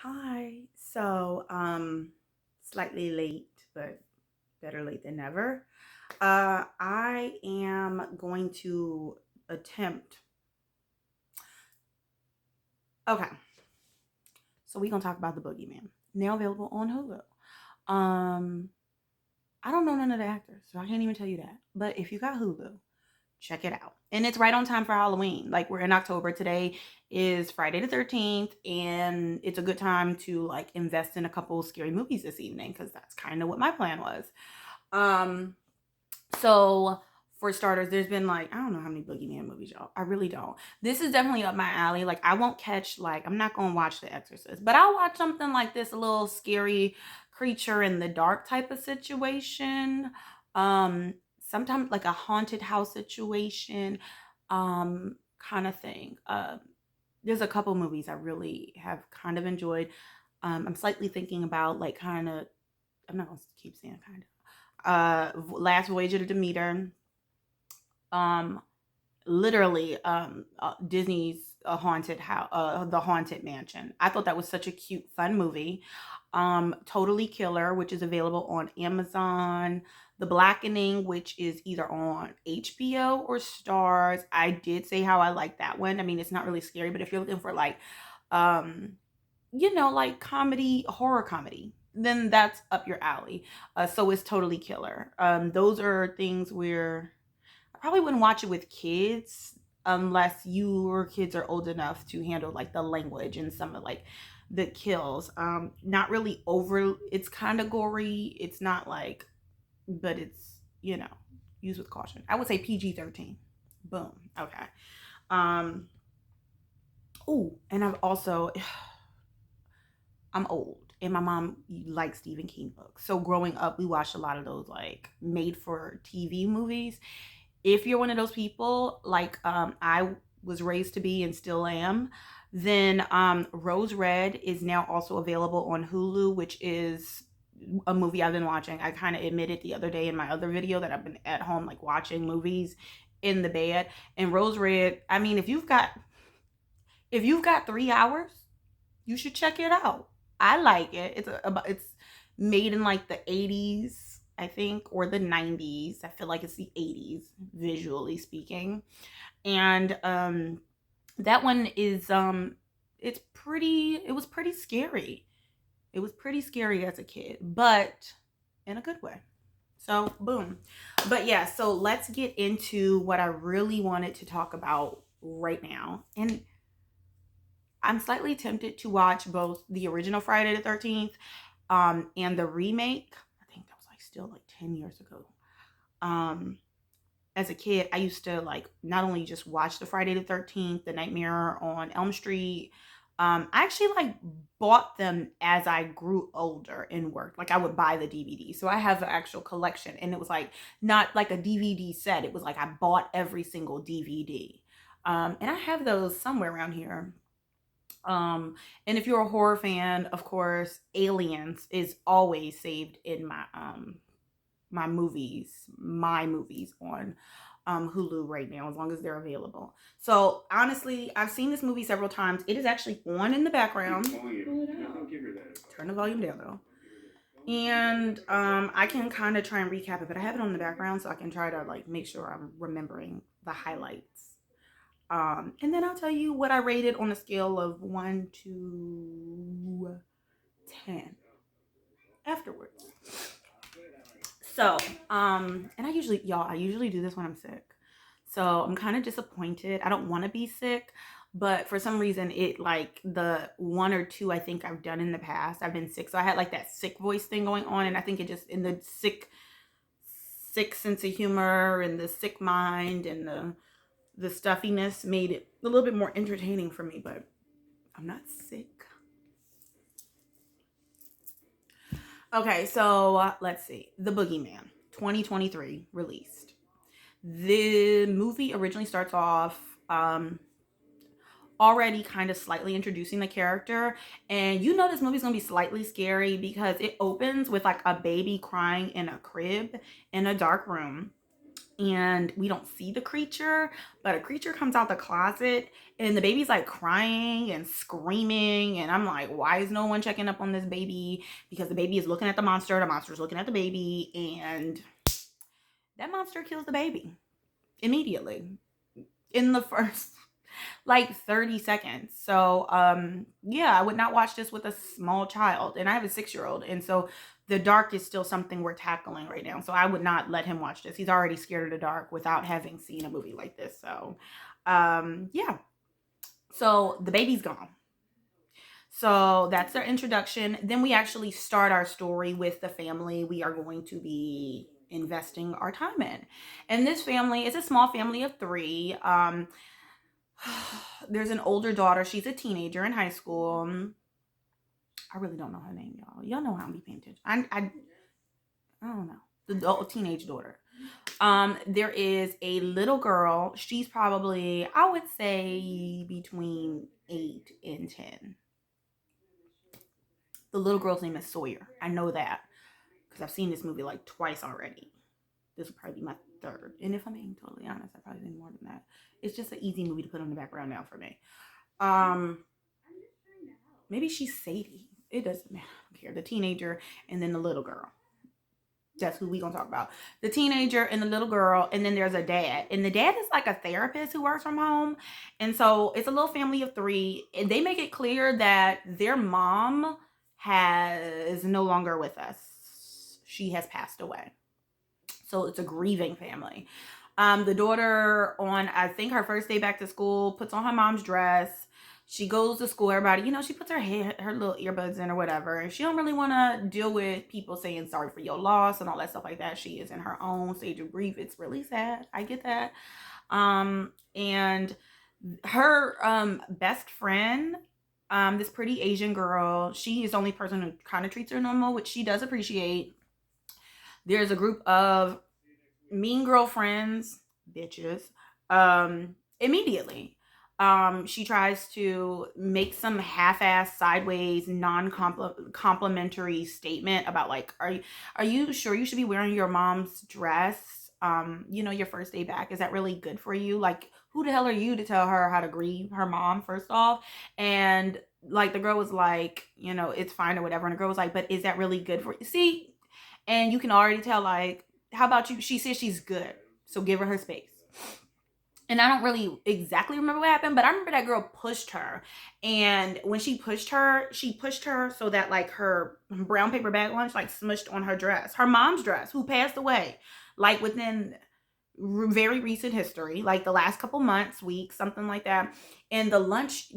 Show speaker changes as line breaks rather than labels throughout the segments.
Hi. Slightly late, but better late than never. I am going to attempt. Okay, so we're gonna talk about the Boogeyman. Now available on Hulu. Um, I don't know none of the actors, so I can't even tell you that. But if you got Hulu, check it out. And it's right on time for Halloween. Like we're in October. Today is Friday the 13th, and it's a good time to like invest in a couple scary movies this evening because that's kind of what my plan was. Um, so for starters, there's been like I don't know how many Boogeyman movies, y'all. I really don't. This is definitely up my alley. Like I won't catch like I'm not gonna watch The Exorcist, but I'll watch something like this, a little scary creature in the dark type of situation. Um, Sometimes like a haunted house situation, kind of thing. There's a couple movies I really have kind of enjoyed. I'm slightly thinking about like kind of. I'm not gonna keep saying kind of Last Voyage of the Demeter, um literally Disney's haunted house, the Haunted Mansion. I thought that was such a cute fun movie. Totally Killer, which is available on Amazon. The Blackening, which is either on HBO or Stars. I did say how I like that one. I mean, it's not really scary, but if you're looking for like um like comedy, horror comedy, then that's up your alley. So it's Totally Killer. Those are things where I probably wouldn't watch it with kids unless your kids are old enough to handle like the language and some of like the kills. Not really over. It's kind of gory. It's not like, but it's used with caution. I would say PG-13. Boom. Okay. Um. Oh, and I've also I'm old and my mom likes Stephen King books. So growing up, we watched a lot of those like made for TV movies. If you're one of those people, like I was raised to be and still am, then Rose Red is now also available on Hulu, which is a movie I've been watching. I kind of admitted the other day in my other video that I've been at home like watching movies in the bed. And Rose Red, I mean, if you've got 3 hours, you should check it out. I like it. It's made in like the 80s, I think, or the 90s. I feel like it's the 80s, visually speaking. And that one is it was pretty scary. It was pretty scary as a kid, but in a good way. So, boom. But yeah, so let's get into what I really wanted to talk about right now. And I'm slightly tempted to watch both the original Friday the 13th and the remake. I think that was like still like 10 years ago. Um, as a kid, I used to like not only just watch the Friday the 13th, the Nightmare on Elm Street. I actually like bought them as I grew older and worked. Like I would buy the DVD. So I have an actual collection and it was like not like a DVD set. It was like I bought every single DVD. And I have those somewhere around here. And if you're a horror fan, of course, Aliens is always saved in my movies on Hulu right now, as long as they're available. So honestly, I've seen this movie several times. It is actually on in the background. Turn the volume down though. And I can kind of try and recap it, but I have it on the background so I can try to like make sure I'm remembering the highlights. And then I'll tell you what I rated on a scale of 1 to 10 afterwards. So, and I usually do this when I'm sick. So I'm kind of disappointed. I don't want to be sick, but for some reason, it like the one or two I think I've done in the past, I've been sick. So I had like that sick voice thing going on, and I think it just in the sick sense of humor and the sick mind and the stuffiness made it a little bit more entertaining for me, but I'm not sick. Okay, so let's see. The Boogeyman, 2023 released. The movie originally starts off already kind of slightly introducing the character, and you know this movie's gonna be slightly scary because it opens with like a baby crying in a crib in a dark room. and we don't see the creature, but a creature comes out the closet and the baby's like crying and screaming, and I'm like, why is no one checking up on this baby? Because the baby is looking at the monster's looking at the baby, and that monster kills the baby immediately in the first like 30 seconds. So yeah, I would not watch this with a small child, and I have a 6-year-old, and so the dark is still something we're tackling right now. So I would not let him watch this. He's already scared of the dark without having seen a movie like this. So yeah, so the baby's gone. So that's our introduction. Then we actually start our story with the family we are going to be investing our time in. And this family is a small family of 3. There's an older daughter. She's a teenager in high school. I really don't know her name, y'all. Y'all know how I'm be paying attention. I don't know. The teenage daughter. There is a little girl. She's probably, I would say, between 8 and 10. The little girl's name is Sawyer. I know that because I've seen this movie like twice already. This will probably be my 3rd. And if I'm being totally honest, I've probably seen more than that. It's just an easy movie to put on the background now for me. Maybe she's Sadie. It doesn't matter. I don't care. The teenager and then the little girl. That's who we gonna talk about. The teenager and the little girl, and then there's a dad. And the dad is like a therapist who works from home. And so it's a little family of 3. And they make it clear that their mom is no longer with us. She has passed away. So it's a grieving family. The daughter, on I think her first day back to school, puts on her mom's dress. She goes to school. Everybody, she puts her little earbuds in or whatever. And she don't really want to deal with people saying sorry for your loss and all that stuff like that. She is in her own stage of grief. It's really sad. I get that. And her best friend, this pretty Asian girl, she is the only person who kind of treats her normal, which she does appreciate. There's a group of mean girlfriends, bitches, immediately. She tries to make some half-ass, sideways, non-complimentary statement about like, are you sure you should be wearing your mom's dress? Your first day back, is that really good for you? Like, who the hell are you to tell her how to grieve her mom, first off? And like the girl was like, it's fine or whatever. And the girl was like, but is that really good for you? See, and you can already tell, like, how about you? She says she's good, so give her space. And I don't really exactly remember what happened, but I remember that girl pushed her. And when she pushed her so that like her brown paper bag lunch like smushed on her dress. Her mom's dress, who passed away like within very recent history, like the last couple months, weeks, something like that. And the lunch,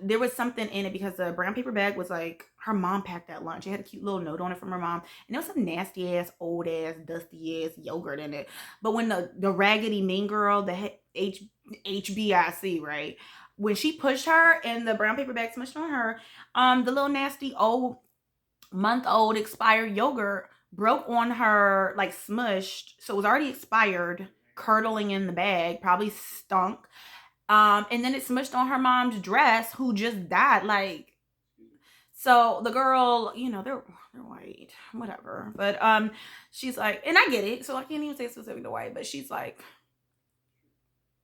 there was something in it because the brown paper bag was like, her mom packed that lunch. It had a cute little note on it from her mom. And there was some nasty ass, old ass, dusty ass yogurt in it. But when the raggedy mean girl, the HBIC, right? When she pushed her and the brown paper bag smushed on her, the little nasty month-old expired yogurt broke on her, like smushed. So it was already expired, curdling in the bag, probably stunk. And then it smushed on her mom's dress, who just died. Like, so the girl, they're white, whatever. But she's like, and I get it, so I can't even say specifically the white, but she's like,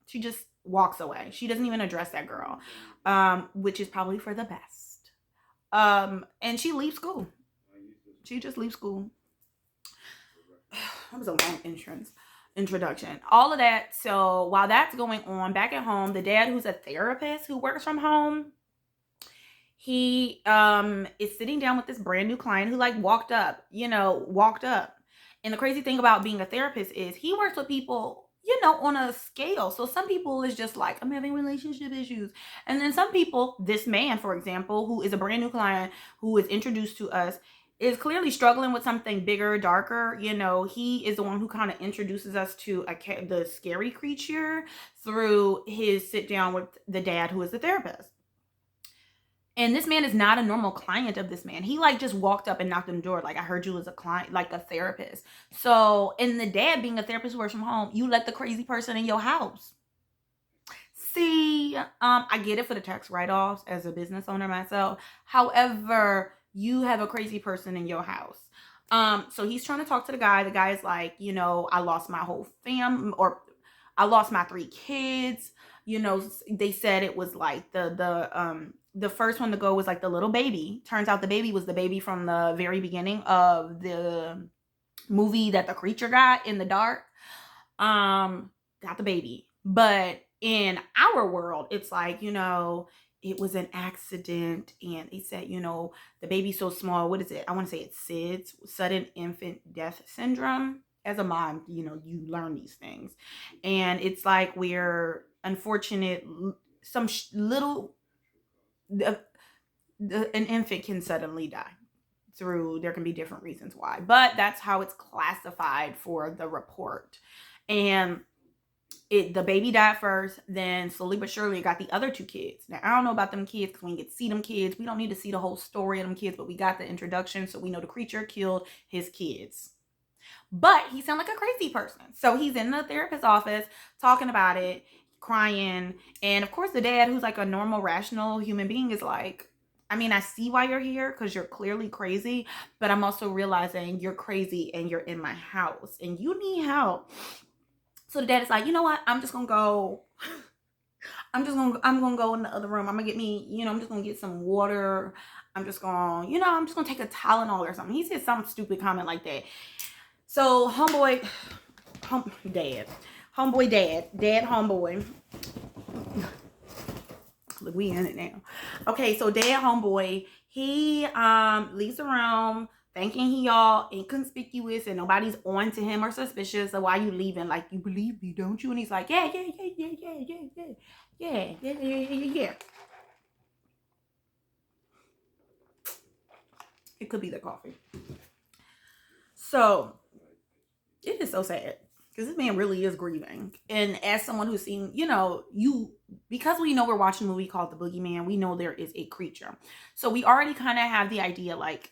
she just walks away. She doesn't even address that girl, which is probably for the best. And she leaves school. She just leaves school. That was a long introduction. All of that. So while that's going on back at home, the dad, who's a therapist who works from home, he is sitting down with this brand new client who like walked up. And the crazy thing about being a therapist is he works with people, on a scale. So some people is just like, I'm having relationship issues. And then some people, this man, for example, who is a brand new client who is introduced to us, is clearly struggling with something bigger, darker. He is the one who kind of introduces us to the scary creature through his sit down with the dad, who is the therapist. And this man is not a normal client of this man. He like just walked up and knocked on the door. Like, I heard you as a client, like a therapist. So, and the dad being a therapist who works from home, you let the crazy person in your house. See, I get it for the tax write-offs as a business owner myself. However, you have a crazy person in your house. So he's trying to talk to the guy. The guy is like, I lost my whole or I lost my 3 kids. They said it was like the first one to go was like the little baby. Turns out the baby was the baby from the very beginning of the movie that the creature got in the dark. Got the baby. But in our world, it's like, it was an accident, and they said, the baby's so small. What is it? I want to say it's SIDS, sudden infant death syndrome. As a mom, you learn these things. And it's like we're unfortunate, some little, an infant can suddenly die. There can be different reasons why, but that's how it's classified for the report. And the baby died first, then slowly but surely it got the other 2 kids. Now, I don't know about them kids because we didn't get to see them kids. We don't need to see the whole story of them kids, but we got the introduction, so we know the creature killed his kids. But he sounded like a crazy person. So he's in the therapist's office talking about it, crying. And of course, the dad, who's like a normal, rational human being, is like, I see why you're here because you're clearly crazy, but I'm also realizing you're crazy and you're in my house and you need help. So the dad is like, you know what? I'm just gonna go. I'm gonna go in the other room. I'm gonna get me, I'm just gonna get some water. I'm just gonna take a Tylenol or something. He said some stupid comment like that. So homeboy, dad, homeboy. Look, we in it now. Okay, so dad, homeboy, he leaves the room thinking he all inconspicuous and nobody's on to him or suspicious. So why you leaving? Like, you believe me, don't you? And he's like, yeah. It could be the coffee. So it is so sad because this man really is grieving. And as someone who's seen, because we know we're watching a movie called The Boogeyman, we know there is a creature. So we already kind of have the idea, like,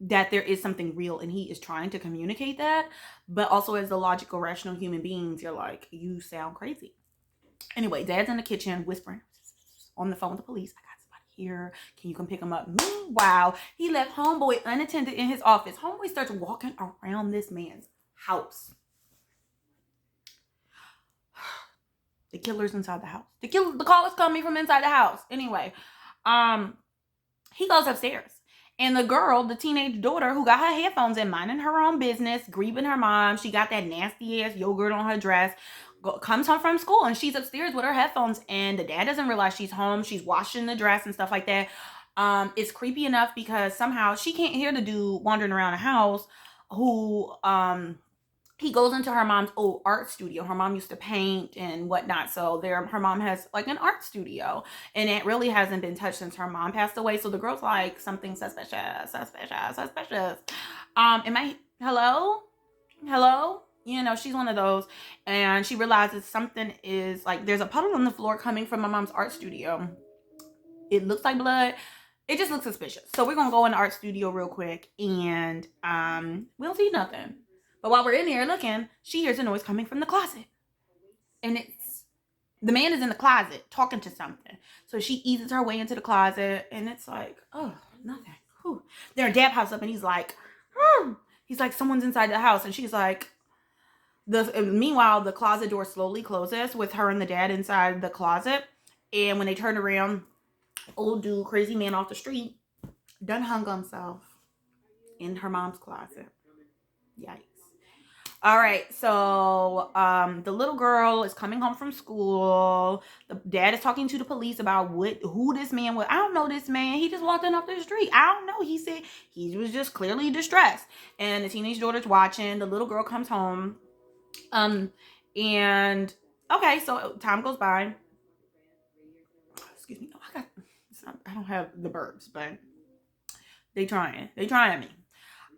that there is something real and he is trying to communicate that. But also as the logical, rational human beings, you're like, you sound crazy. Anyway, dad's in the kitchen whispering on the phone with the police. I got somebody here. Can you come pick him up? Meanwhile, he left homeboy unattended in his office. Homeboy starts walking around this man's house. The killer's inside the house. The call is coming from inside the house. Anyway, he goes upstairs. And the girl, the teenage daughter who got her headphones in, minding her own business, grieving her mom. She got that nasty ass yogurt on her dress. Comes home from school and she's upstairs with her headphones. And the dad doesn't realize she's home. She's washing the dress and stuff like that. It's creepy enough because somehow she can't hear the dude wandering around the house who he goes into her mom's old art studio. Her mom used to paint and whatnot. So her mom has like an art studio and it really hasn't been touched since her mom passed away. So the girl's like, something suspicious. Hello? She's one of those. And she realizes something is like, there's a puddle on the floor coming from my mom's art studio. It looks like blood. It just looks suspicious. So we're going to go in the art studio real quick and we don't see nothing. But while we're in there looking, she hears a noise coming from the closet. And the man is in the closet talking to something. So she eases her way into the closet and it's like, oh, nothing. Whew. Then her dad pops up and he's like, someone's inside the house. And she's like, meanwhile, the closet door slowly closes with her and the dad inside the closet. And when they turn around, old dude, crazy man off the street, done hung himself in her mom's closet. Yikes. All right, so the little girl is coming home from school. The dad is talking to the police about who this man was. I don't know this man. He just walked in off the street. I don't know. He said he was just clearly distressed. And the teenage daughter's watching. The little girl comes home. And okay, so time goes by. Excuse me. I don't have the burps, but they trying me.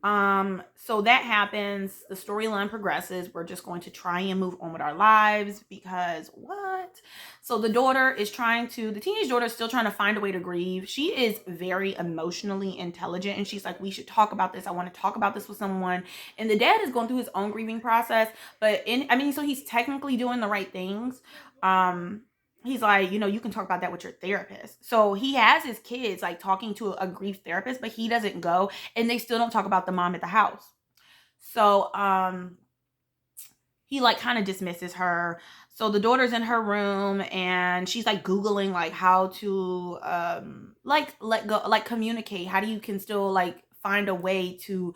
So that happens. The storyline progresses. We're just going to try and move on with our lives because what? So the teenage daughter is still trying to find a way to grieve. She is very emotionally intelligent and she's like, we should talk about this. I want to talk about this with someone. And the dad is going through his own grieving process, but so he's technically doing the right things. he's like, you can talk about that with your therapist. So he has his kids like talking to a grief therapist, but he doesn't go, and they still don't talk about the mom at the house. So he like kind of dismisses her. So the daughter's in her room and she's like Googling like how to like let go, like communicate. How do you can still like find a way to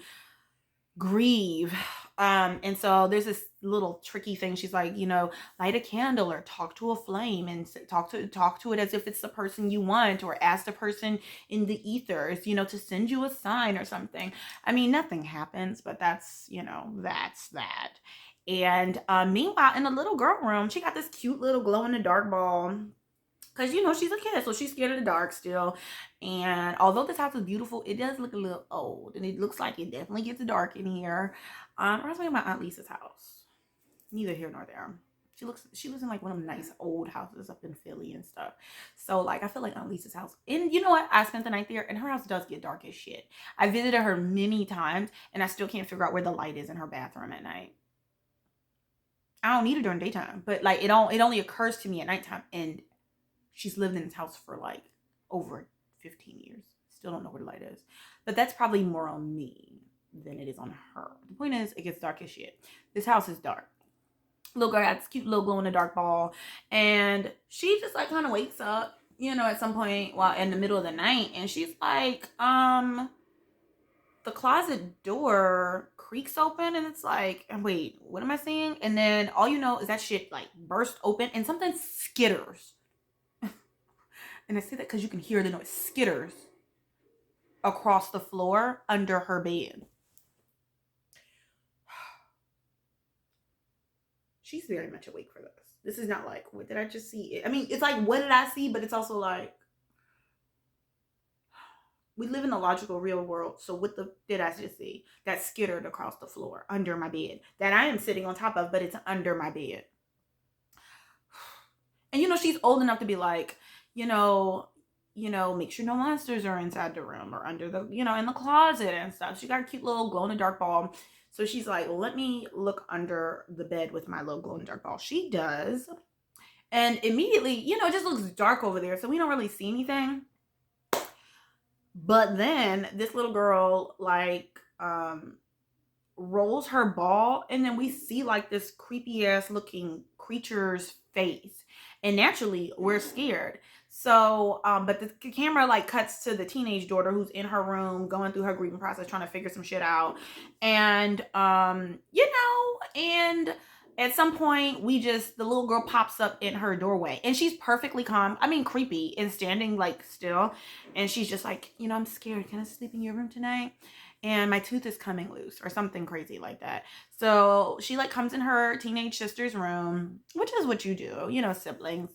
grieve. And so there's this little tricky thing. She's like, light a candle or talk to a flame and talk to it as if it's the person you want, or ask the person in the ethers, to send you a sign or something. I mean, nothing happens, but that's that. And meanwhile, in the little girl room, she got this cute little glow in the dark ball. Because, she's a kid, so she's scared of the dark still. And although this house is beautiful, it does look a little old. And it looks like it definitely gets dark in here. I was thinking about Aunt Lisa's house. Neither here nor there. She lives in like one of them nice old houses up in Philly and stuff. So like, I feel like Aunt Lisa's house. And you know what? I spent the night there, and her house does get dark as shit. I visited her many times, and I still can't figure out where the light is in her bathroom at night. I don't need it during daytime, but like it only occurs to me at nighttime. And she's lived in this house for like over 15 years. Still don't know where the light is. But that's probably more on me than it is on her. The point is, it gets dark as shit. This house is dark. Little girl had this cute little glow in the dark ball. And she just like kind of wakes up, at some point while in the middle of the night. And she's like, the closet door creaks open, and it's like, wait, what am I seeing? And then all you know is that shit like burst open and something skitters. And I say that because you can hear the noise, skitters across the floor under her bed. She's very much awake for this. This is not like, what did I just see? I mean, it's like, what did I see? But it's also like, we live in a logical real world. So what did I just see? That skittered across the floor under my bed that I am sitting on top of, but it's under my bed. And she's old enough to be like, make sure no monsters are inside the room or under the, in the closet and stuff. She got a cute little glow in the dark ball. So she's like, well, let me look under the bed with my little glow in the dark ball. She does. And immediately, it just looks dark over there. So we don't really see anything. But then this little girl like rolls her ball, and then we see like this creepy ass looking creature's face. And naturally, we're scared. So, but the camera like cuts to the teenage daughter who's in her room going through her grieving process, trying to figure some shit out. And, and at some point the little girl pops up in her doorway, and she's perfectly calm. I mean, creepy, and standing like still. And she's just like, I'm scared. Can I sleep in your room tonight? And my tooth is coming loose or something crazy like that. So she like comes in her teenage sister's room, which is what you do, siblings.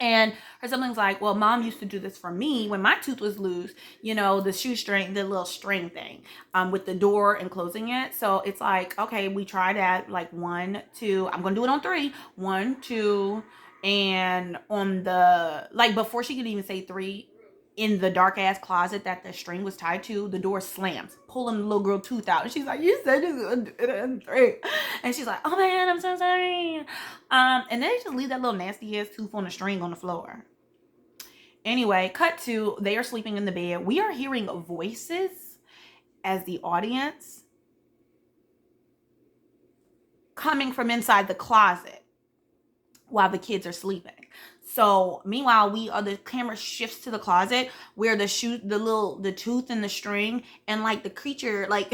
And her sibling's like, well, mom used to do this for me when my tooth was loose, the shoestring, the little string thing, with the door and closing it. So it's like, okay, we try that, like 1, 2, I'm going to do it on 3, 1, 2. And on the, like before she could even say 3, in the dark ass closet that the string was tied to, the door slams, pulling the little girl tooth out. And she's like, you said it 3. And she's like, oh man, I'm so sorry. And then they just leave that little nasty ass tooth on the string on the floor. Anyway, cut to, they are sleeping in the bed. We are hearing voices as the audience coming from inside the closet while the kids are sleeping. So meanwhile, the camera shifts to the closet where the tooth and the string, and like the creature, like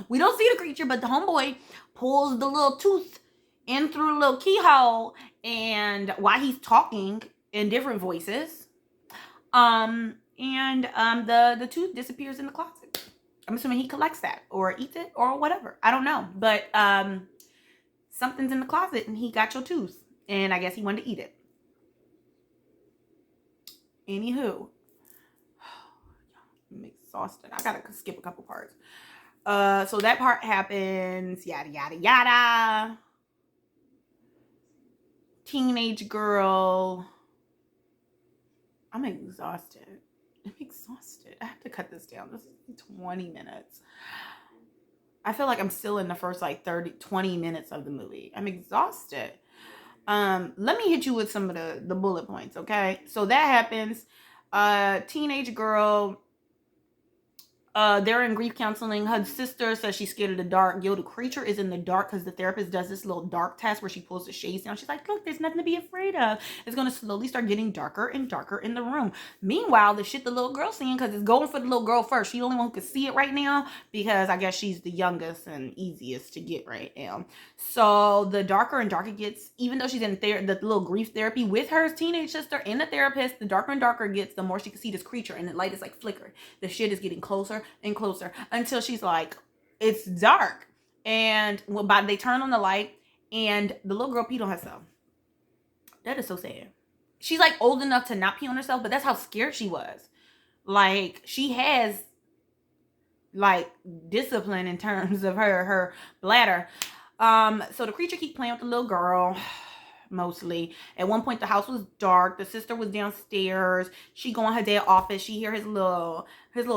we don't see the creature, but the homeboy pulls the little tooth in through the little keyhole, and while he's talking in different voices, the tooth disappears in the closet. I'm assuming he collects that or eats it or whatever. I don't know, but something's in the closet and he got your tooth, and I guess he wanted to eat it. Anywho, I'm exhausted. I gotta skip a couple parts. So that part happens, yada yada yada. Teenage girl. I'm exhausted. I have to cut this down. This is 20 minutes. I feel like I'm still in the first like 20 minutes of the movie. I'm exhausted. Let me hit you with some of the bullet points, okay? So that happens. Teenage girl, they're in grief counseling. Her sister says she's scared of the dark. Yo, the creature is in the dark because the therapist does this little dark test where she pulls the shades down. She's like, look, there's nothing to be afraid of. It's going to slowly start getting darker and darker in the room. Meanwhile, the shit the little girl's seeing, because it's going for the little girl first. She's the only one who can see it right now because I guess she's the youngest and easiest to get right now. So the darker and darker it gets, even though she's in the little grief therapy with her teenage sister and the therapist, the darker and darker it gets, the more she can see this creature, and the light is like flickering. The shit is getting closer and closer until she's like, it's dark. And they turn on the light and the little girl peed on herself. That is so sad. She's like old enough to not pee on herself, but that's how scared she was. Like, she has like discipline in terms of her bladder. So the creature keep playing with the little girl. Mostly. At one point, the house was dark. The sister was downstairs. She go in her dad's office. She hear his little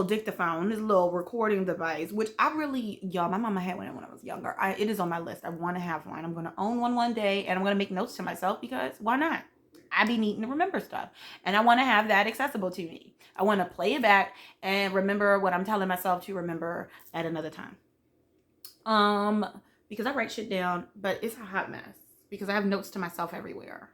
dictaphone, his little recording device, which I really, y'all, my mama had one when I was younger. It is on my list. I want to have one. I'm going to own one day, and I'm going to make notes to myself because why not? I be needing to remember stuff, and I want to have that accessible to me. I want to play it back and remember what I'm telling myself to remember at another time. Because I write shit down, but it's a hot mess. Because I have notes to myself everywhere.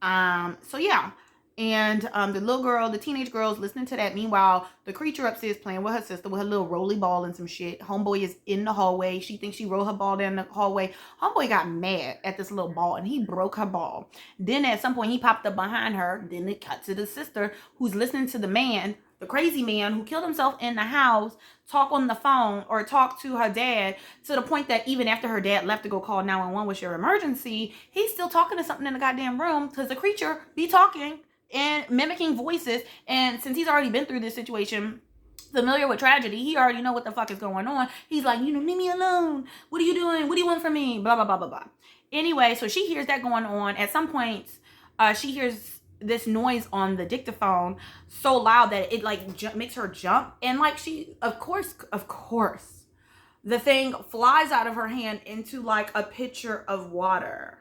So yeah. And the little girl, the teenage girl is listening to that. Meanwhile, the creature upstairs playing with her sister with her little rolly ball and some shit. Homeboy is in the hallway. She thinks she rolled her ball down the hallway. Homeboy got mad at this little ball and he broke her ball. Then at some point he popped up behind her. Then it cut to the sister who's listening to the man, the crazy man who killed himself in the house, talk on the phone or talk to her dad, to the point that even after her dad left to go call 911 with your emergency, he's still talking to something in the goddamn room because the creature be talking and mimicking voices. And since he's already been through this situation, familiar with tragedy, he already know what the fuck is going on. He's like, leave me alone. What are you doing? What do you want from me? Blah, blah, blah, blah, blah. Anyway, so she hears that going on. At some point, she hears this noise on the dictaphone so loud that it like makes her jump, and like she of course the thing flies out of her hand into like a pitcher of water,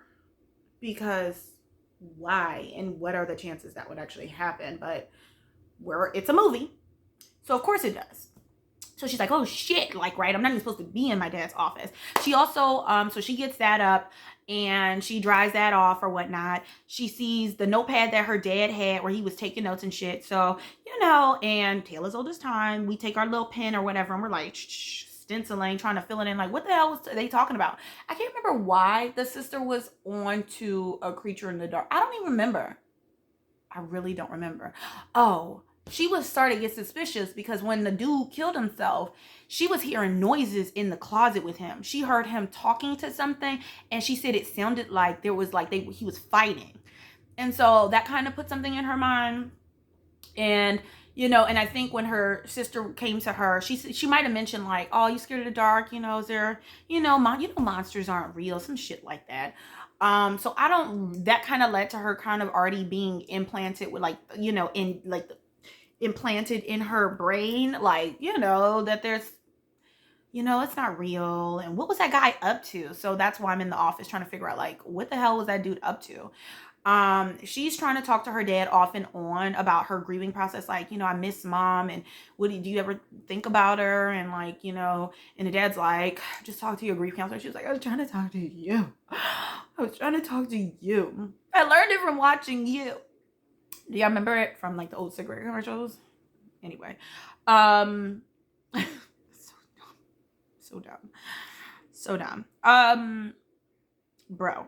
because why and what are the chances that would actually happen? But it's a movie, so of course it does. So she's like, oh shit, like, right, I'm not even supposed to be in my dad's office. She also, so she gets that up and she dries that off or whatnot. She sees the notepad that her dad had where he was taking notes and shit. So, and tale as old as time, we take our little pen or whatever and we're like, stenciling, trying to fill it in. Like, what the hell was they talking about? I can't remember why the sister was on to a creature in the dark. I don't even remember. I really don't remember. Oh, she was starting to get suspicious because when the dude killed himself, she was hearing noises in the closet with him. She heard him talking to something, and she said it sounded like there was like he was fighting. And so that kind of put something in her mind. And and I think when her sister came to her, she might have mentioned like, oh, you scared of the dark? Is there, monsters aren't real, some shit like that. So that kind of led to her kind of already being implanted with like, implanted in her brain, like, that there's, it's not real. And what was that guy up to? So that's why I'm in the office trying to figure out like, what the hell was that dude up to? She's trying to talk to her dad off and on about her grieving process. Like, I miss mom, and do you ever think about her? And like, and the dad's like, just talk to your grief counselor. She was like, I was trying to talk to you. I was trying to talk to you. I learned it from watching you. Do y'all remember it from like the old cigarette commercials? Anyway, so dumb. Bro.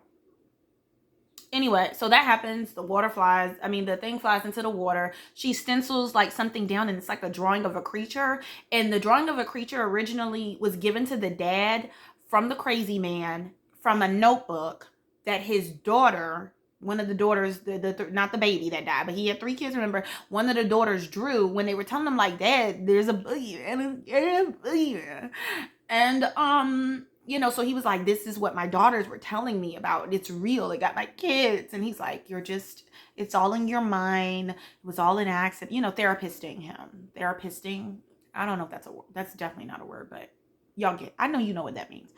Anyway, so that happens. The thing flies into the water. She stencils like something down, and it's like a drawing of a creature. And the drawing of a creature originally was given to the dad from the crazy man from a notebook that his daughter, one of the daughters, not the baby that died, but he had 3 kids, remember, one of the daughters drew when they were telling him like, Dad, there's a boogeyman. And so he was like, this is what my daughters were telling me about. It's real. It got my kids. And he's like, it's all in your mind. It was all an accident. Therapisting him. Therapisting. I don't know if that's a word. That's definitely not a word, but y'all I know you know what that means.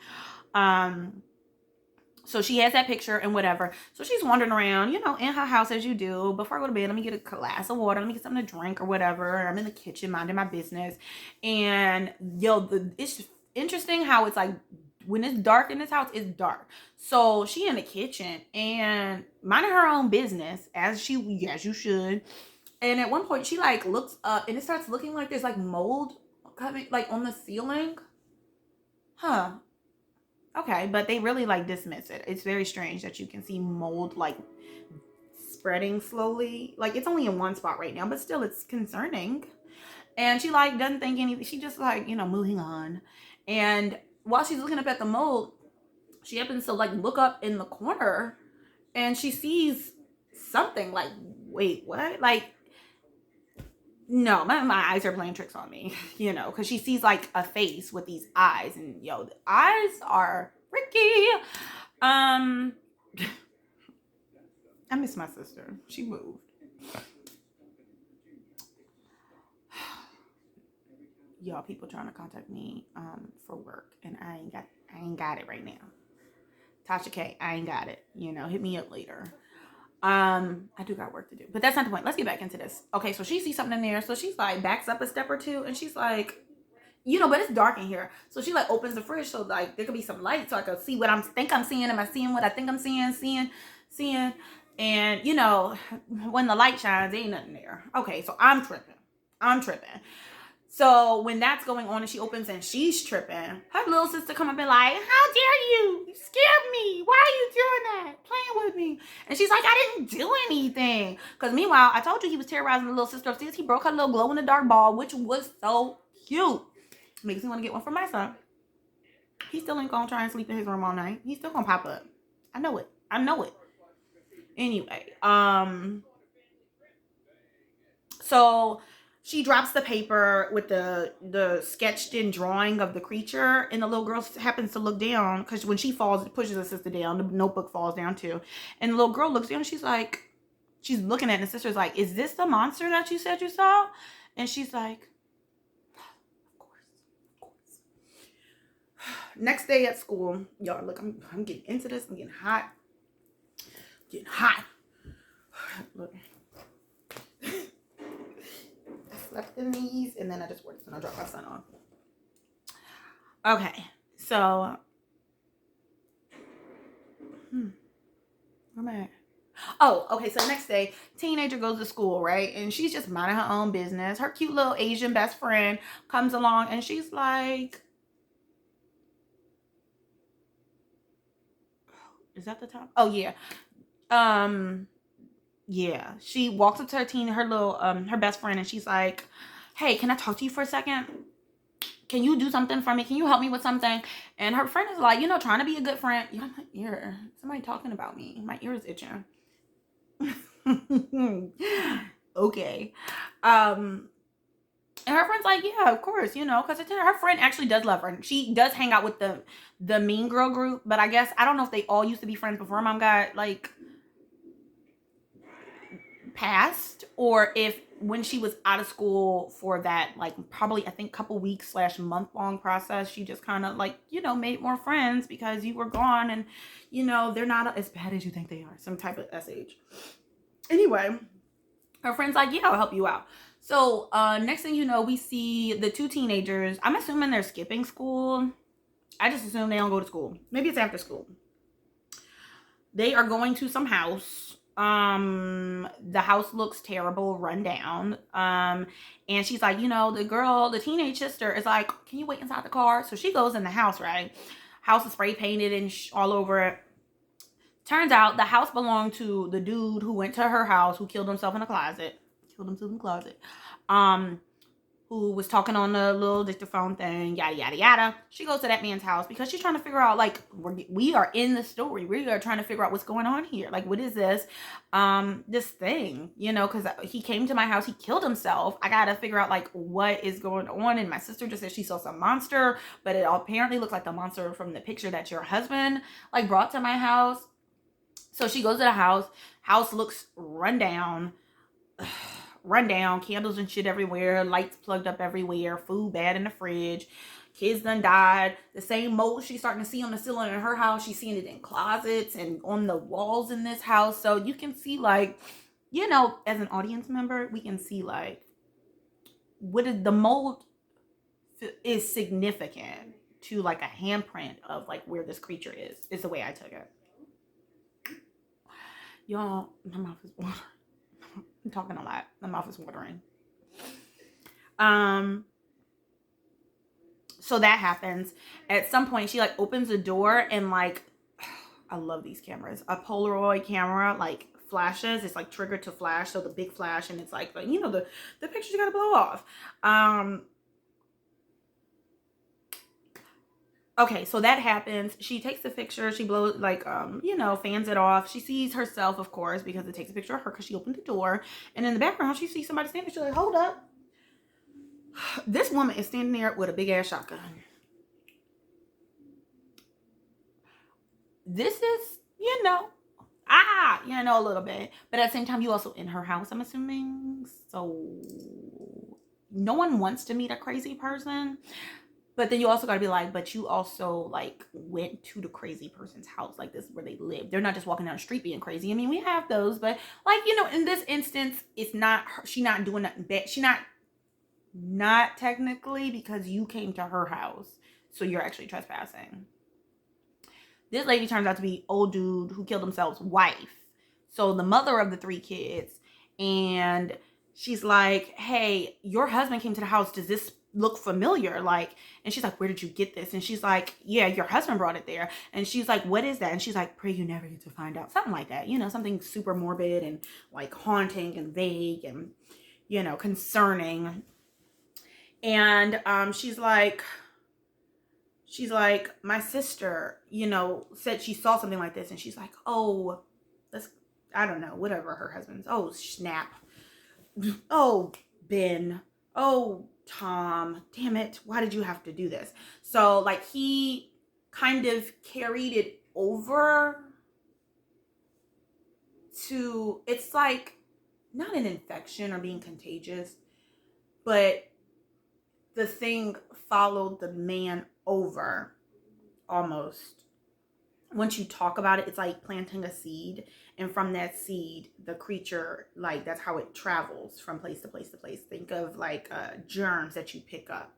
So she has that picture and whatever. So she's wandering around, you know, in her house as you do. Before I go to bed, let me get a glass of water. Let me get something to drink or whatever. I'm in the kitchen minding my business. And it's just interesting how it's like when it's dark in this house, it's dark. So she in the kitchen and minding her own business as you should. And at one point she like looks up and it starts looking like there's like mold coming like on the ceiling. Huh. Okay, but they really like dismiss it. It's very strange that you can see mold like spreading slowly. Like it's only in one spot right now, but still it's concerning. And she like doesn't think anything. She just like, you know, moving on. And while she's looking up at the mold, she happens to like look up in the corner and she sees something like, wait, what? Like, no, my eyes are playing tricks on me, you know, because she sees like a face with these eyes, and yo, the eyes are freaky. I miss my sister. She moved. Y'all, people trying to contact me for work, and I ain't got it right now. Tasha K, I ain't got it. You know, hit me up later. I do got work to do, but that's not the point. Let's get back into this. Okay, so she sees something in there, so she's like backs up a step or two, and she's like, you know, but it's dark in here, so she like opens the fridge so like there could be some light, so I could see what I'm seeing. Am I seeing what I think I'm seeing? And you know, when the light shines, there ain't nothing there. Okay, so I'm tripping. So when that's going on and she opens and she's tripping, her little sister come up and like, how dare you? You scared me. Why are you doing that? Playing with me. And she's like, I didn't do anything. Because meanwhile, I told you he was terrorizing the little sister upstairs. He broke her little glow in the dark ball, which was so cute. Makes me want to get one for my son. He still ain't gonna try and sleep in his room all night. He's still gonna pop up. I know it. Anyway, so she drops the paper with the sketched in drawing of the creature, and the little girl happens to look down because when she falls, it pushes her sister down. The notebook falls down too, and the little girl looks down and she's looking at it, and the sister's like, is this the monster that you said you saw? And she's like, of course. Next day at school, y'all, look, I'm getting into this. I'm getting hot. Look. Slept in these, and then I just worked and I dropped my son off. Okay, so where am I at? Oh, okay, so next day, teenager goes to school, right? And she's just minding her own business. Her cute little Asian best friend comes along and she's like, is that the top? Oh yeah. Yeah, she walks up to her best friend, and she's like, hey, can I talk to you for a second? Can you do something for me? Can you help me with something? And her friend is like, you know, trying to be a good friend. You know, my ear. Somebody talking about me. My ear is itching. Okay. And her friend's like, yeah, of course, you know, because her friend actually does love her. She does hang out with the mean girl group, but I guess, I don't know if they all used to be friends before mom got, like, passed, or if when she was out of school for that, like, probably, I think, couple weeks / month long process, she just kind of, like, you know, made more friends because you were gone, and, you know, they're not as bad as you think they are. Some type of SH. Anyway, her friend's like, yeah, I'll help you out. So next thing you know, we see the two teenagers. I'm assuming they're skipping school. I just assume they don't go to school. Maybe it's after school. They are going to some house. The house looks terrible, run down. And she's like, you know, the teenage sister is like, can you wait inside the car? So she goes in the house, right? House is spray painted and all over it. Turns out the house belonged to the dude who went to her house, who killed himself in the closet. Who was talking on the little dictaphone thing, yada, yada, yada. She goes to that man's house because she's trying to figure out, like, we are in the story. We are trying to figure out what's going on here. Like, what is this? This thing, you know, because he came to my house. He killed himself. I got to figure out, like, what is going on. And my sister just said she saw some monster, but it apparently looks like the monster from the picture that your husband, like, brought to my house. So she goes to the house. House looks run down, candles and shit everywhere, lights plugged up everywhere, food bad in the fridge, Kids done died. The same mold she's starting to see on the ceiling in her house, she's seeing it in closets and on the walls in this house. So you can see, like, you know, as an audience member, we can see, like, what is the mold is significant to, like, a handprint of, like, where this creature is the way I took it. Y'all, my mouth is watering. I'm talking a lot. My mouth is watering. So that happens. At some point, she, like, opens the door and, like, I love these cameras. A Polaroid camera, like, flashes. It's, like, triggered to flash. So the big flash, and it's like you know, the pictures you gotta blow off. Okay, so that happens. She takes the picture. She blows, like, you know, fans it off. She sees herself, of course, because it takes a picture of her because she opened the door. And in the background, she sees somebody standing. She's like, hold up. This woman is standing there with a big ass shotgun. This is, you know, a little bit. But at the same time, you also in her house, I'm assuming. So no one wants to meet a crazy person. But then you also got to be like, but you also, like, went to the crazy person's house. Like, this is where they live. They're not just walking down the street being crazy. I mean, we have those. But, like, you know, in this instance, it's not her. She's not doing nothing bad. She's not technically, because you came to her house. So you're actually trespassing. This lady turns out to be old dude who killed himself's wife. So the mother of the 3 kids. And she's like, hey, your husband came to the house. Does this look familiar? Like, and she's like, where did you get this? And she's like, yeah, your husband brought it there. And she's like, what is that? And she's like, pray you never get to find out. Something like that. You know, something super morbid and, like, haunting and vague and, you know, concerning. And she's like, my sister, you know, said she saw something like this. And she's like, oh, I don't know, whatever her husband's. Oh, snap. Oh, Ben. Oh, Tom. Damn it. Why did you have to do this? So, like, he kind of carried it over to, it's like, not an infection or being contagious, but the thing followed the man over almost. Once you talk about it, it's like planting a seed, and from that seed, the creature, like, that's how it travels from place to place to place. Think of, like, germs that you pick up,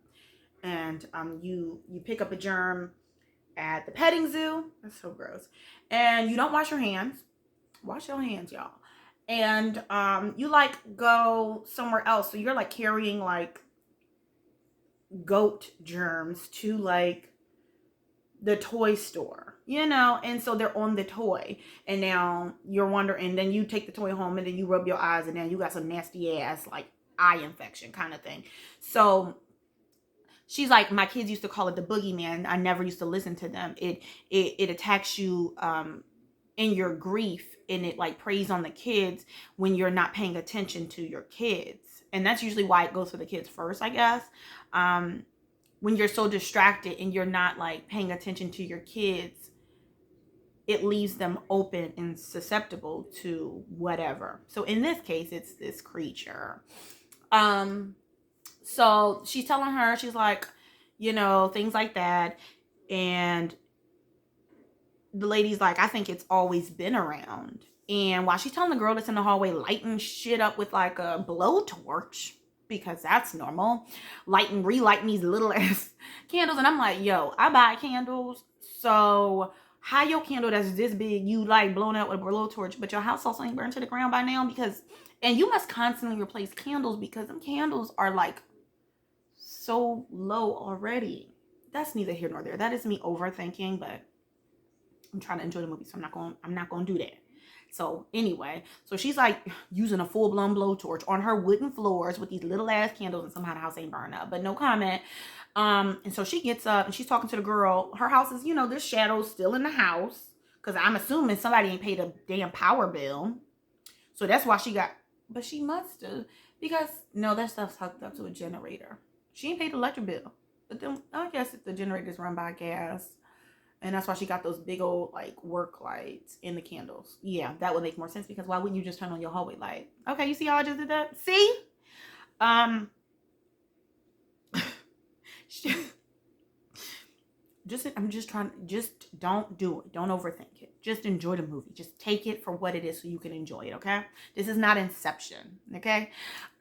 and you pick up a germ at the petting zoo. That's so gross. And you don't wash your hands. Wash your hands, y'all. And you, like, go somewhere else, so you're, like, carrying, like, goat germs to, like, the toy store, you know, and so they're on the toy, and now you're wondering, and then you take the toy home, and then you rub your eyes, and then you got some nasty ass, like, eye infection kind of thing. So she's like, my kids used to call it the boogeyman. I never used to listen to them. It attacks you in your grief, and it, like, preys on the kids when you're not paying attention to your kids. And that's usually why it goes for the kids first, I guess. When you're so distracted and you're not, like, paying attention to your kids, it leaves them open and susceptible to whatever. So in this case, it's this creature. So she's telling her, she's like, you know, things like that. And the lady's like, I think it's always been around. And while she's telling the girl that's in the hallway, lighting shit up with, like, a blowtorch, because that's normal, relighting these little ass candles. And I'm like, yo, I buy candles. So how your candle that's this big, you, like, blown out with a blowtorch, but your house also ain't burned to the ground by now? Because, and you must constantly replace candles, because them candles are, like, so low already. That's neither here nor there. That is me overthinking, but I'm trying to enjoy the movie, so I'm not gonna do that. So anyway, so she's, like, using a full-blown blowtorch on her wooden floors with these little ass candles, and somehow the house ain't burned up, but no comment. And so she gets up and she's talking to the girl. Her house is, you know, there's shadows still in the house, because I'm assuming somebody ain't paid a damn power bill. So that's why but she must have, because no, that stuff's hooked up to a generator. She ain't paid the electric bill. But then I guess if the generator's run by gas, and that's why she got those big old, like, work lights in the candles. Yeah, that would make more sense, because why wouldn't you just turn on your hallway light? Okay, you see how I just did that? See? just don't do it. Don't overthink it. Just enjoy the movie. Just take it for what it is so you can enjoy it, okay? This is not Inception, okay?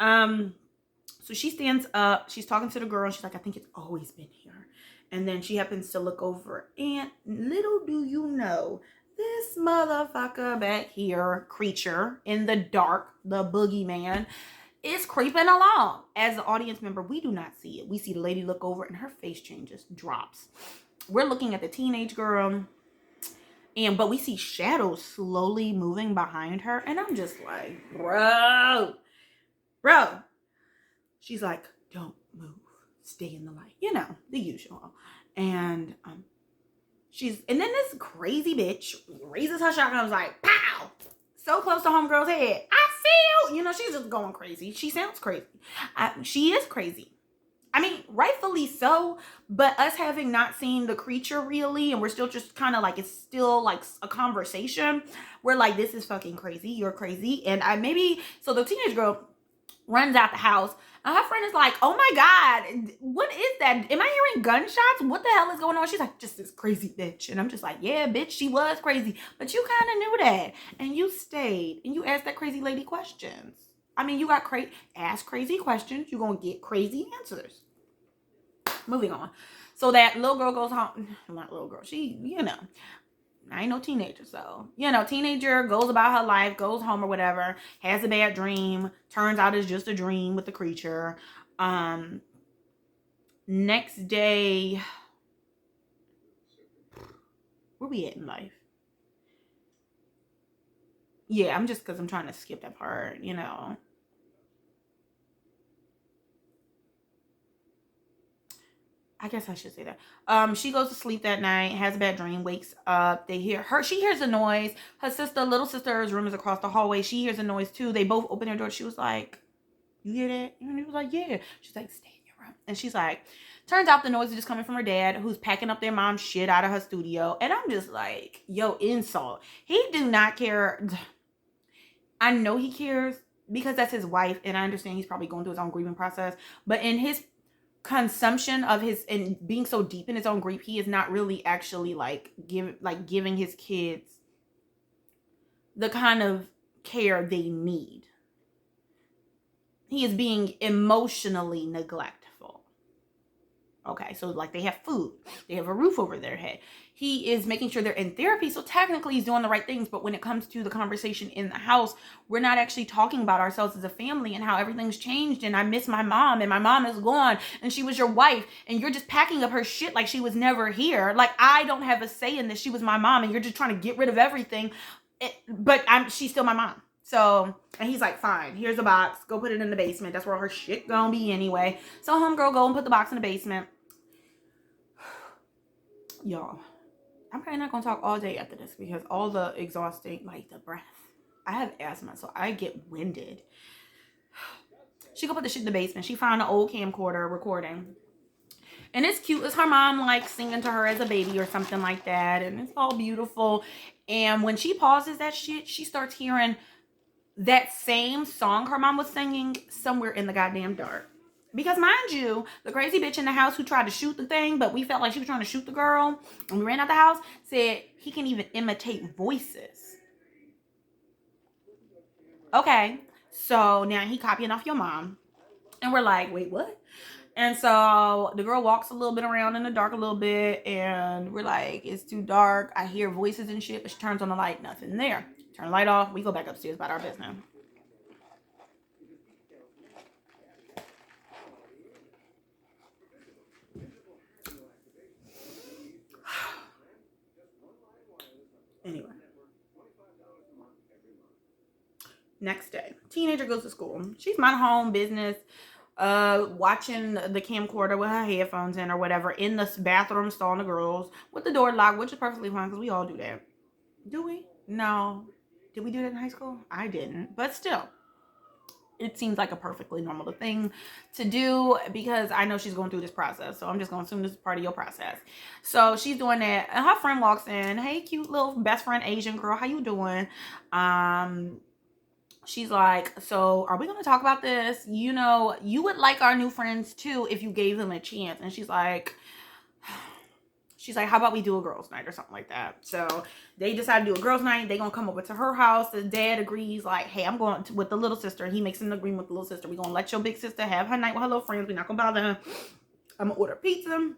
So she stands up. She's talking to the girl. And she's like, I think it's always been here. And then she happens to look over. And little do you know, this motherfucker back here, creature in the dark, the boogeyman, is creeping along. As the audience member, we do not see it. We see the lady look over and her face changes, drops. We're looking at the teenage girl. But we see shadows slowly moving behind her. And I'm just like, bro. She's like, don't move. Stay in the light. You know, the usual. And then this crazy bitch raises her shotgun and was like, pow! So close to homegirl's head. I feel, you know, she's just going crazy. She sounds crazy. She is crazy. I mean, rightfully so, but us having not seen the creature really, and we're still just kind of like, it's still like a conversation. We're like, this is fucking crazy. You're crazy. And so the teenage girl runs out the house. And her friend is like, oh my God, what is that? Am I hearing gunshots? What the hell is going on? She's like, just this crazy bitch. And I'm just like, yeah, bitch, she was crazy. But you kind of knew that. And you stayed. And you asked that crazy lady questions. I mean, you got ask crazy questions. You're going to get crazy answers. Moving on. So that little girl goes home. Not little girl. She, you know. I ain't no teenager, so, you know, teenager goes about her life, goes home or whatever, has a bad dream, turns out it's just a dream with the creature. Next day, where we at in life? Yeah, because I'm trying to skip that part, you know. I guess I should say that. She goes to sleep that night, has a bad dream, wakes up. She hears a noise. Her little sister's room is across the hallway. She hears a noise too. They both open their door. She was like, you hear that? And he was like, yeah. She's like, stay in your room. And she's like, turns out the noise is just coming from her dad, who's packing up their mom's shit out of her studio. And I'm just like, yo, insult. He do not care. I know he cares because that's his wife. And I understand he's probably going through his own grieving process. But in his consumption of and being so deep in his own grief, he is not really actually giving his kids the kind of care they need. He is being emotionally neglectful. Okay, so like they have food, they have a roof over their head. He is making sure they're in therapy, so technically he's doing the right things. But when it comes to the conversation in the house, we're not actually talking about ourselves as a family and how everything's changed. And I miss my mom, and my mom is gone, and she was your wife, and you're just packing up her shit like she was never here. Like, I don't have a say in this. She was my mom, and you're just trying to get rid of everything. But she's still my mom. So, and he's like, fine, here's a box. Go put it in the basement. That's where her shit gonna be anyway. So homegirl go and put the box in the basement. Y'all, I'm probably not gonna talk all day after this because all the exhausting, like the breath. I have asthma, so I get winded. She go put the shit in the basement. She found an old camcorder recording. And it's cute. It's her mom like singing to her as a baby or something like that. And it's all beautiful. And when she pauses that shit, she starts hearing that same song her mom was singing somewhere in the goddamn dark. Because mind you, the crazy bitch in the house who tried to shoot the thing, but we felt like she was trying to shoot the girl, and we ran out the house, said he can even imitate voices. Okay, so now he copying off your mom. And we're like, wait, what? And so the girl walks a little bit around in the dark a little bit, and we're like, it's too dark. I hear voices and shit, but she turns on the light, nothing there. Turn the light off, we go back upstairs about our business. Anyway. Next day, teenager goes to school. She's minding her own business, watching the camcorder with her headphones in or whatever in the bathroom stall in the girls with the door locked, which is perfectly fine because we all do that. Do we? No. Did we do that in high school? I didn't. But still, it seems like a perfectly normal thing to do because I know she's going through this process. So I'm just going to assume this is part of your process. So she's doing that. And her friend walks in. Hey, cute little best friend Asian girl. How you doing? She's like, so are we going to talk about this? You know, you would like our new friends too if you gave them a chance. And she's like, She's like, how about we do a girls' night or something like that? So they decide to do a girls' night. They're going to come over to her house. The dad agrees, like, hey, I'm going with the little sister. He makes an agreement with the little sister. We're going to let your big sister have her night with her little friends. We're not going to bother her. I'm going to order pizza.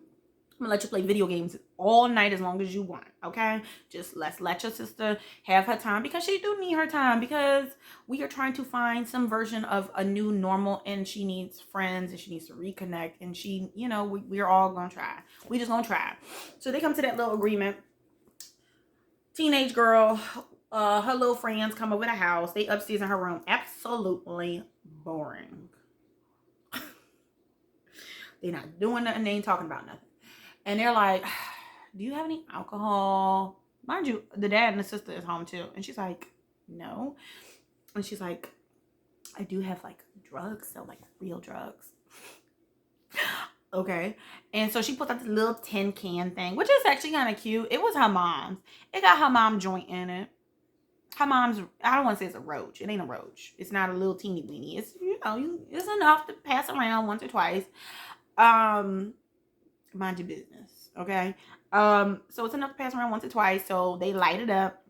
I'm gonna let you play video games all night as long as you want, okay? Just let's let your sister have her time, because she do need her time, because we are trying to find some version of a new normal, and she needs friends, and she needs to reconnect, and she, you know, we're all gonna try. We just gonna try. So they come to that little agreement. Teenage girl, her little friends come over the house. They upstairs in her room. Absolutely boring. They're not doing nothing. They ain't talking about nothing. And they're like, do you have any alcohol? Mind you, the dad and the sister is home too. And she's like, no. And she's like, I do have like drugs, so like real drugs. Okay. And so she puts out this little tin can thing, which is actually kind of cute. It was her mom's. It got her mom joint in it. Her mom's, I don't want to say it's a roach. It ain't a roach. It's not a little teeny weeny. It's, you know, it's enough to pass around once or twice. Mind your business, okay? So it's enough to pass around once or twice. So they light it up,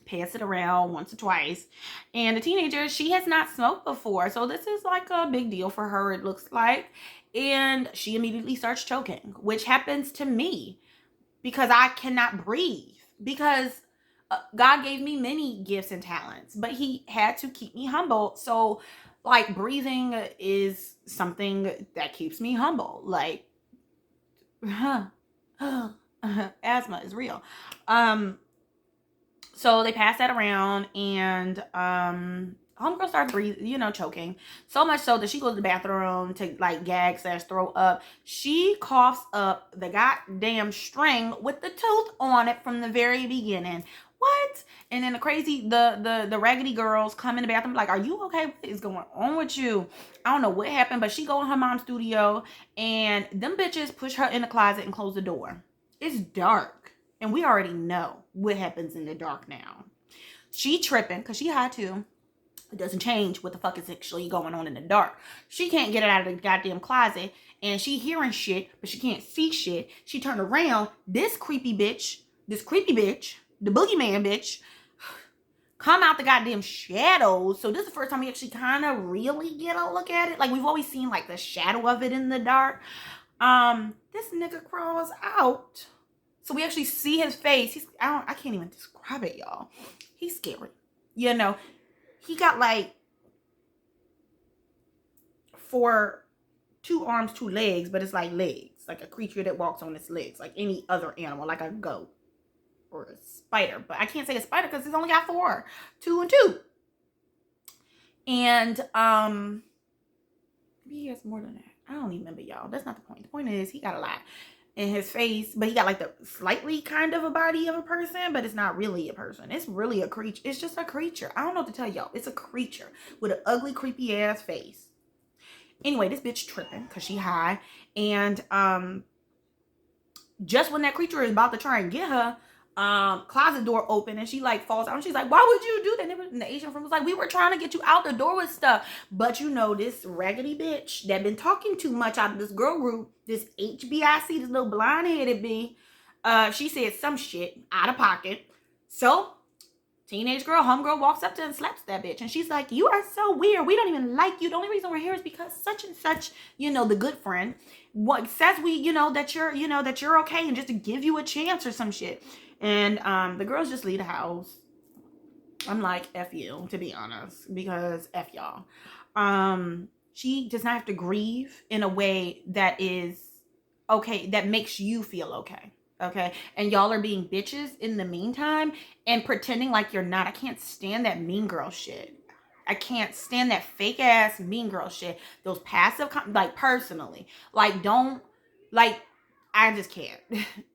pass it around once or twice. And the teenager, she has not smoked before, so this is like a big deal for her, it looks like. And she immediately starts choking, which happens to me because I cannot breathe. Because God gave me many gifts and talents, but he had to keep me humble. So like breathing is something that keeps me humble. Like, asthma is real. So they pass that around, and homegirl starts breathing, you know, choking. So much so that she goes to the bathroom to like gag / throw up. She coughs up the goddamn string with the tooth on it from the very beginning. What? And then the raggedy girls come in the bathroom like, are you okay? What is going on with you? I don't know what happened, but she go in her mom's studio, and them bitches push her in the closet and close the door. It's dark, and we already know what happens in the dark now. She tripping because she high too. It doesn't change what the fuck is actually going on in the dark. She can't get it out of the goddamn closet, and she hearing shit, but she can't see shit. She turned around. This creepy bitch, the boogeyman bitch, come out the goddamn shadows. So this is the first time we actually kind of really get a look at it. Like, we've always seen like the shadow of it in the dark. This nigga crawls out, so we actually see his face. I can't even describe it, y'all. He's scary. You know, he got like 2 arms, 2 legs, but it's like legs, like a creature that walks on its legs, like any other animal, like a goat or a spider. But I can't say a spider because it's only got 4, 2 and 2. And he has more than that. I don't even remember, y'all. That's not the point. The point is he got a lot in his face, but he got like the slightly kind of a body of a person, but it's not really a person. It's really a creature. It's just a creature. I don't know what to tell y'all. It's a creature with an ugly, creepy ass face. Anyway, this bitch tripping because she high, and just when that creature is about to try and get her, closet door open, and she like falls out, and she's like, why would you do that? And the Asian friend was like, we were trying to get you out the door with stuff, but you know, this raggedy bitch that been talking too much out of this girl group, this HBIC, this little blind-headed B, she said some shit out of pocket. So teenage girl, homegirl, walks up to her and slaps that bitch, and she's like, you are so weird, we don't even like you. The only reason we're here is because such and such, you know, the good friend, what says we, you know, that you're okay, and just to give you a chance or some shit. And the girls just leave the house. I'm like, F you, to be honest, because F y'all. She does not have to grieve in a way that is okay, that makes you feel okay. Okay. And y'all are being bitches in the meantime and pretending like you're not. I can't stand that mean girl shit. I can't stand that fake ass mean girl shit. Those passive, like, personally, like, don't, like, I just can't.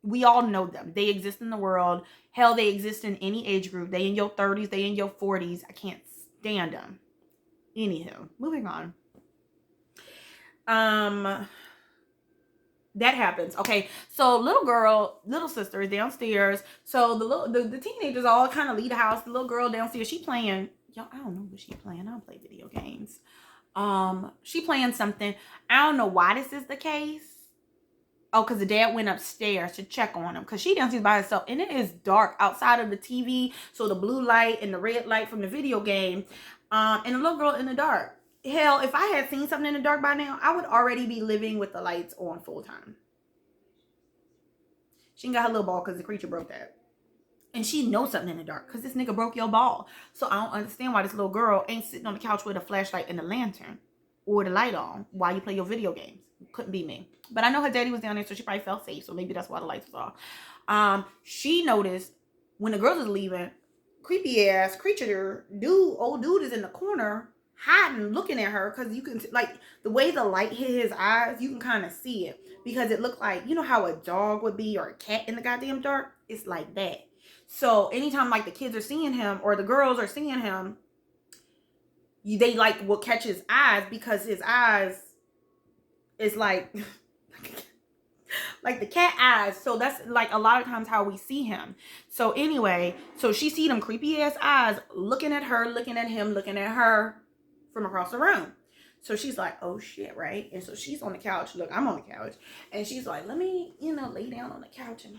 We all know them. They exist in the world. Hell, they exist in any age group. They in your 30s. They in your 40s. I can't stand them. Anywho, moving on. That happens. Okay, so little sister is downstairs. So the teenagers all kind of leave the house. The little girl downstairs, she playing. Y'all, I don't know what she playing. I don't play video games. She playing something. I don't know why this is the case. Oh, because the dad went upstairs to check on him because she downstairs by herself, and it is dark outside of the TV, so the blue light and the red light from the video game, and the little girl in the dark. Hell, if I had seen something in the dark by now, I would already be living with the lights on full time. She ain't got her little ball because the creature broke that. And she knows something in the dark because this nigga broke your ball. So I don't understand why this little girl ain't sitting on the couch with a flashlight and a lantern or the light on while you play your video games. Couldn't be me. But I know her daddy was down there, so she probably felt safe. So maybe that's why the lights was off. She noticed when the girls was leaving, creepy ass creature old dude is in the corner hiding, looking at her, because you can, like, the way the light hit his eyes, you can kind of see it, because it looked like, you know how a dog would be or a cat in the goddamn dark? It's like that. So anytime like the kids are seeing him or the girls are seeing him, they like will catch his eyes, because his eyes is like like the cat eyes. So that's like a lot of times how we see him. So anyway, so she see them creepy ass eyes looking at her, looking at him, looking at her from across the room. So she's like, oh shit, right? And so she's on the couch. Look, I'm on the couch. And she's like, let me, lay down on the couch and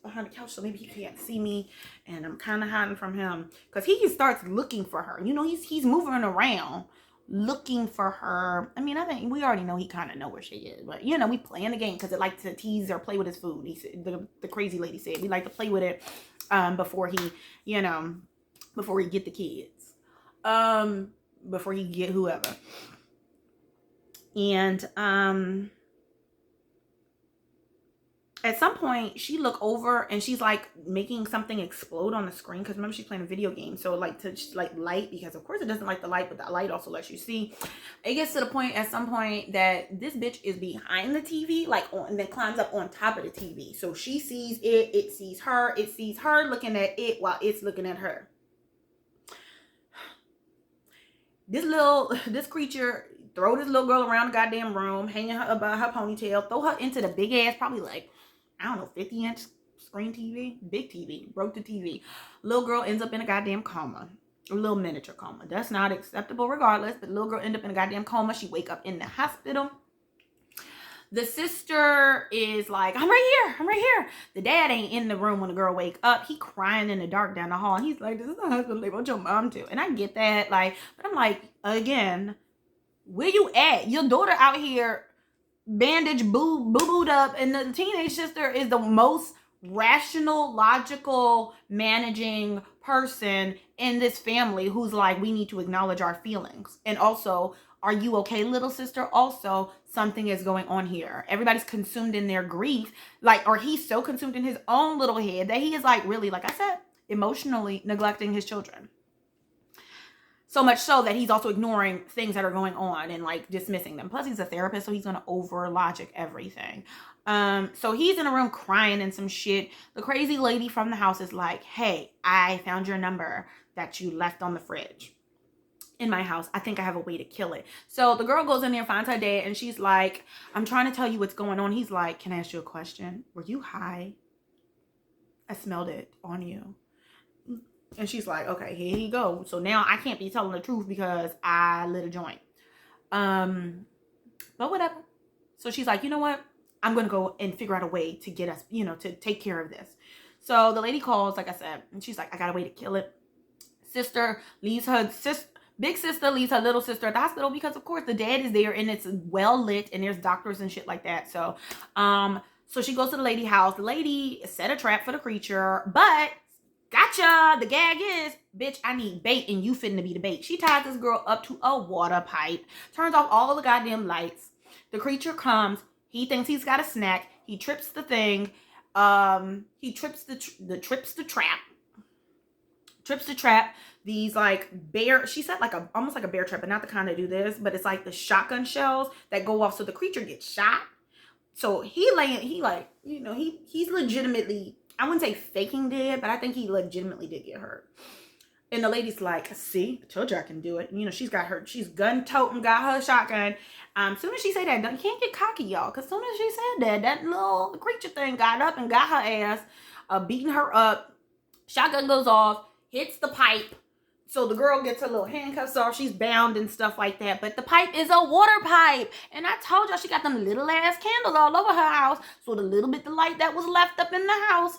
behind the couch so maybe he can't see me, and I'm kind of hiding from him, because he starts looking for her. He's moving around looking for her. I mean, I think we already know he kind of know where she is, but we playing the game because it likes to tease or play with his food. He said, the crazy lady said we like to play with it before he get the kids, before he get whoever. And at some point, she look over and she's like making something explode on the screen, because remember she's playing a video game, so like to like light, because of course it doesn't like the light, but the light also lets you see. It gets to the point at some point that this bitch is behind the TV, and then climbs up on top of the TV. So she sees it sees her looking at it while it's looking at her. This creature throw this little girl around the goddamn room, hanging her about her ponytail, throw her into the big ass, probably like, I don't know, 50-inch screen TV, big TV, broke the TV. Little girl ends up in a goddamn coma, a little miniature coma. That's not acceptable regardless, but the little girl end up in a goddamn coma. She wake up in the hospital. The sister is like, I'm right here. The dad ain't in the room when the girl wake up. He crying in the dark down the hall. And he's like, this is the husband, like, what your mom do? And I get that, like, but I'm like, again, where you at? Your daughter out here bandaged, boo-booed up, and the teenage sister is the most rational, logical, managing person in this family, who's like, we need to acknowledge our feelings. And also, are you okay, little sister? Also, something is going on here. Everybody's consumed in their grief, or he's so consumed in his own little head that he is like, really, like I said, emotionally neglecting his children. So much so that he's also ignoring things that are going on and like dismissing them. Plus he's a therapist, so he's going to over logic everything. So he's in a room crying and some shit. The crazy lady from the house is like, hey, I found your number that you left on the fridge in my house. I think I have a way to kill it. So the girl goes in there, finds her dad, and she's like, I'm trying to tell you what's going on. He's like, can I ask you a question? Were you high? I smelled it on you. And she's like, okay, here you go. So now I can't be telling the truth because I lit a joint. But whatever. So she's like, you know what? I'm going to go and figure out a way to get us, to take care of this. So the lady calls, like I said, and she's like, I got a way to kill it. Big sister leaves her little sister at the hospital because, of course, the dad is there and it's well lit and there's doctors and shit like that. So, so she goes to the lady house. The lady set a trap for the creature, but gotcha. The gag is, bitch, I need bait and you fitting to be the bait. She ties this girl up to a water pipe, turns off all the goddamn lights. The creature comes. He thinks he's got a snack. He trips the thing. He trips the trap. These like she said like almost like a bear trap, but not the kind that do this, but it's like the shotgun shells that go off so the creature gets shot. So he's legitimately, I wouldn't say faking dead, but I think he legitimately did get hurt. And the lady's like, see, I told you I can do it. She's gun toting, got her shotgun. Soon as she said that, you can't get cocky, y'all. Because soon as she said that little creature thing got up and got her ass, beating her up. Shotgun goes off, hits the pipe. So the girl gets her little handcuffs off. She's bound and stuff like that. But the pipe is a water pipe. And I told y'all she got them little ass candles all over her house. So the little bit of light that was left up in the house,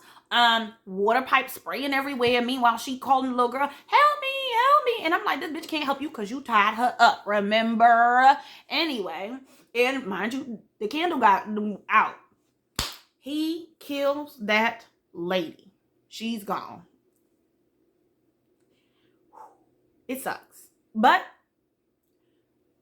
water pipe spraying everywhere. Meanwhile, she calling the little girl, help me. And I'm like, this bitch can't help you because you tied her up, remember? Anyway, and mind you, the candle got out. He kills that lady. She's gone. It sucks. But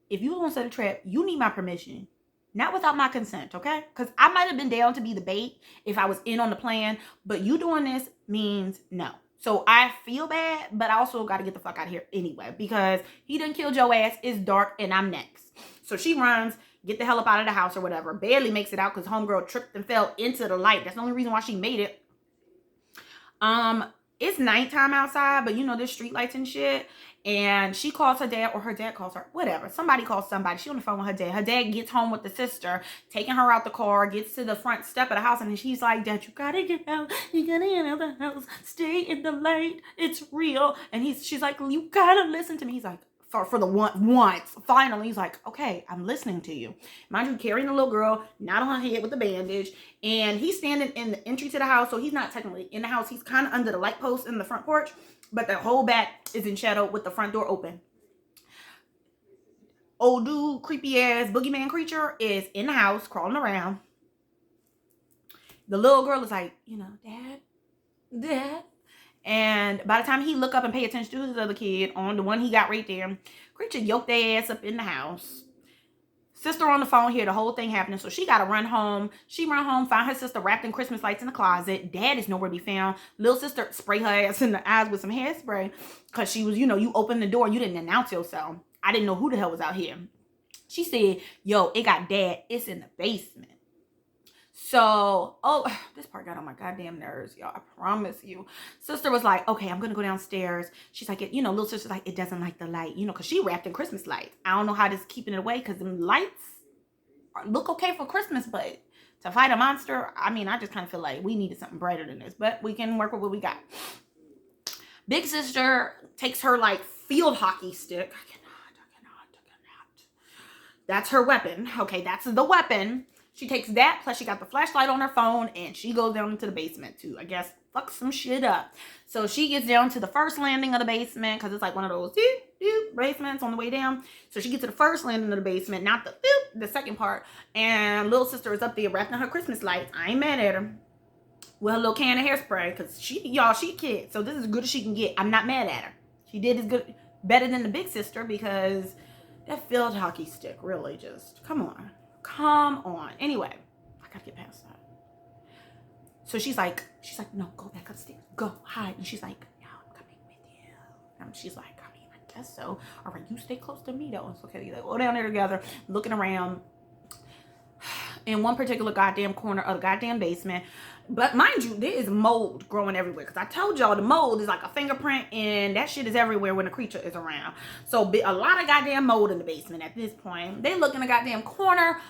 if you want to set a trap, you need my permission. Not without my consent, okay? Because I might have been down to be the bait if I was in on the plan. But you doing this means no. So I feel bad, but I also got to get the fuck out of here anyway. Because he done killed your ass. It's dark and I'm next. So she runs, get the hell up out of the house or whatever. Barely makes it out because homegirl tripped and fell into the light. That's the only reason why she made it. It's nighttime outside, but you know, there's street lights and shit. And she calls her dad, or her dad calls her, whatever. Somebody calls somebody. She on the phone with her dad. Her dad gets home with the sister, taking her out the car, gets to the front step of the house, and she's like, Dad, you gotta get out. You gotta get out of the house. Stay in the light. It's real. And she's like, you gotta listen to me. He's like, for the once, finally, he's like, okay, I'm listening to you. Mind you, carrying a little girl, not on her head with a bandage, and he's standing in the entry to the house, so he's not technically in the house. He's kind of under the light post in the front porch, but the whole back is in shadow with the front door open. Old dude, creepy ass boogeyman creature is in the house, crawling around. The little girl is like, you know, Dad. And by the time he look up and pay attention to his other kid, on the one he got right there, creature yoked their ass up in the house. Sister on the phone, hear the whole thing happening, so she gotta run home. She run home, find her sister wrapped in Christmas lights in the closet. Dad is nowhere to be found. Little sister spray her ass in the eyes with some hairspray because she was, you know, you opened the door, you didn't announce yourself. I didn't know who the hell was out here. She said, yo, it got Dad. It's in the basement. So, this part got on my goddamn nerves, y'all. I promise you. Sister was like, okay, I'm going to go downstairs. She's like, you know, little sister's like, it doesn't like the light, you know, because she wrapped in Christmas lights. I don't know how this keeping it away because the lights look okay for Christmas, but to fight a monster, I mean, I just kind of feel like we needed something brighter than this, but we can work with what we got. Big sister takes her like field hockey stick. I cannot. That's her weapon. Okay, that's the weapon. She takes that, plus she got the flashlight on her phone, and she goes down into the basement to, I guess, fuck some shit up. So she gets down to the first landing of the basement, because it's like one of those basements on the way down. So she gets to the first landing of the basement, not the second part. And little sister is up there wrapping her Christmas lights. I ain't mad at her. With her little can of hairspray, because she a kid. So this is as good as she can get. I'm not mad at her. She did better than the big sister, because that field hockey stick really just, come on. Anyway, I gotta get past that. So she's like, no, go back upstairs. Go, hide. And she's like, no, I'm coming with you. And she's like, I mean, I guess so. All right, you stay close to me, though. It's okay. They go down there together, looking around in one particular goddamn corner of the goddamn basement. But mind you, there is mold growing everywhere. Because I told y'all the mold is like a fingerprint. And that shit is everywhere when the creature is around. So a lot of goddamn mold in the basement at this point. They look in the goddamn corner.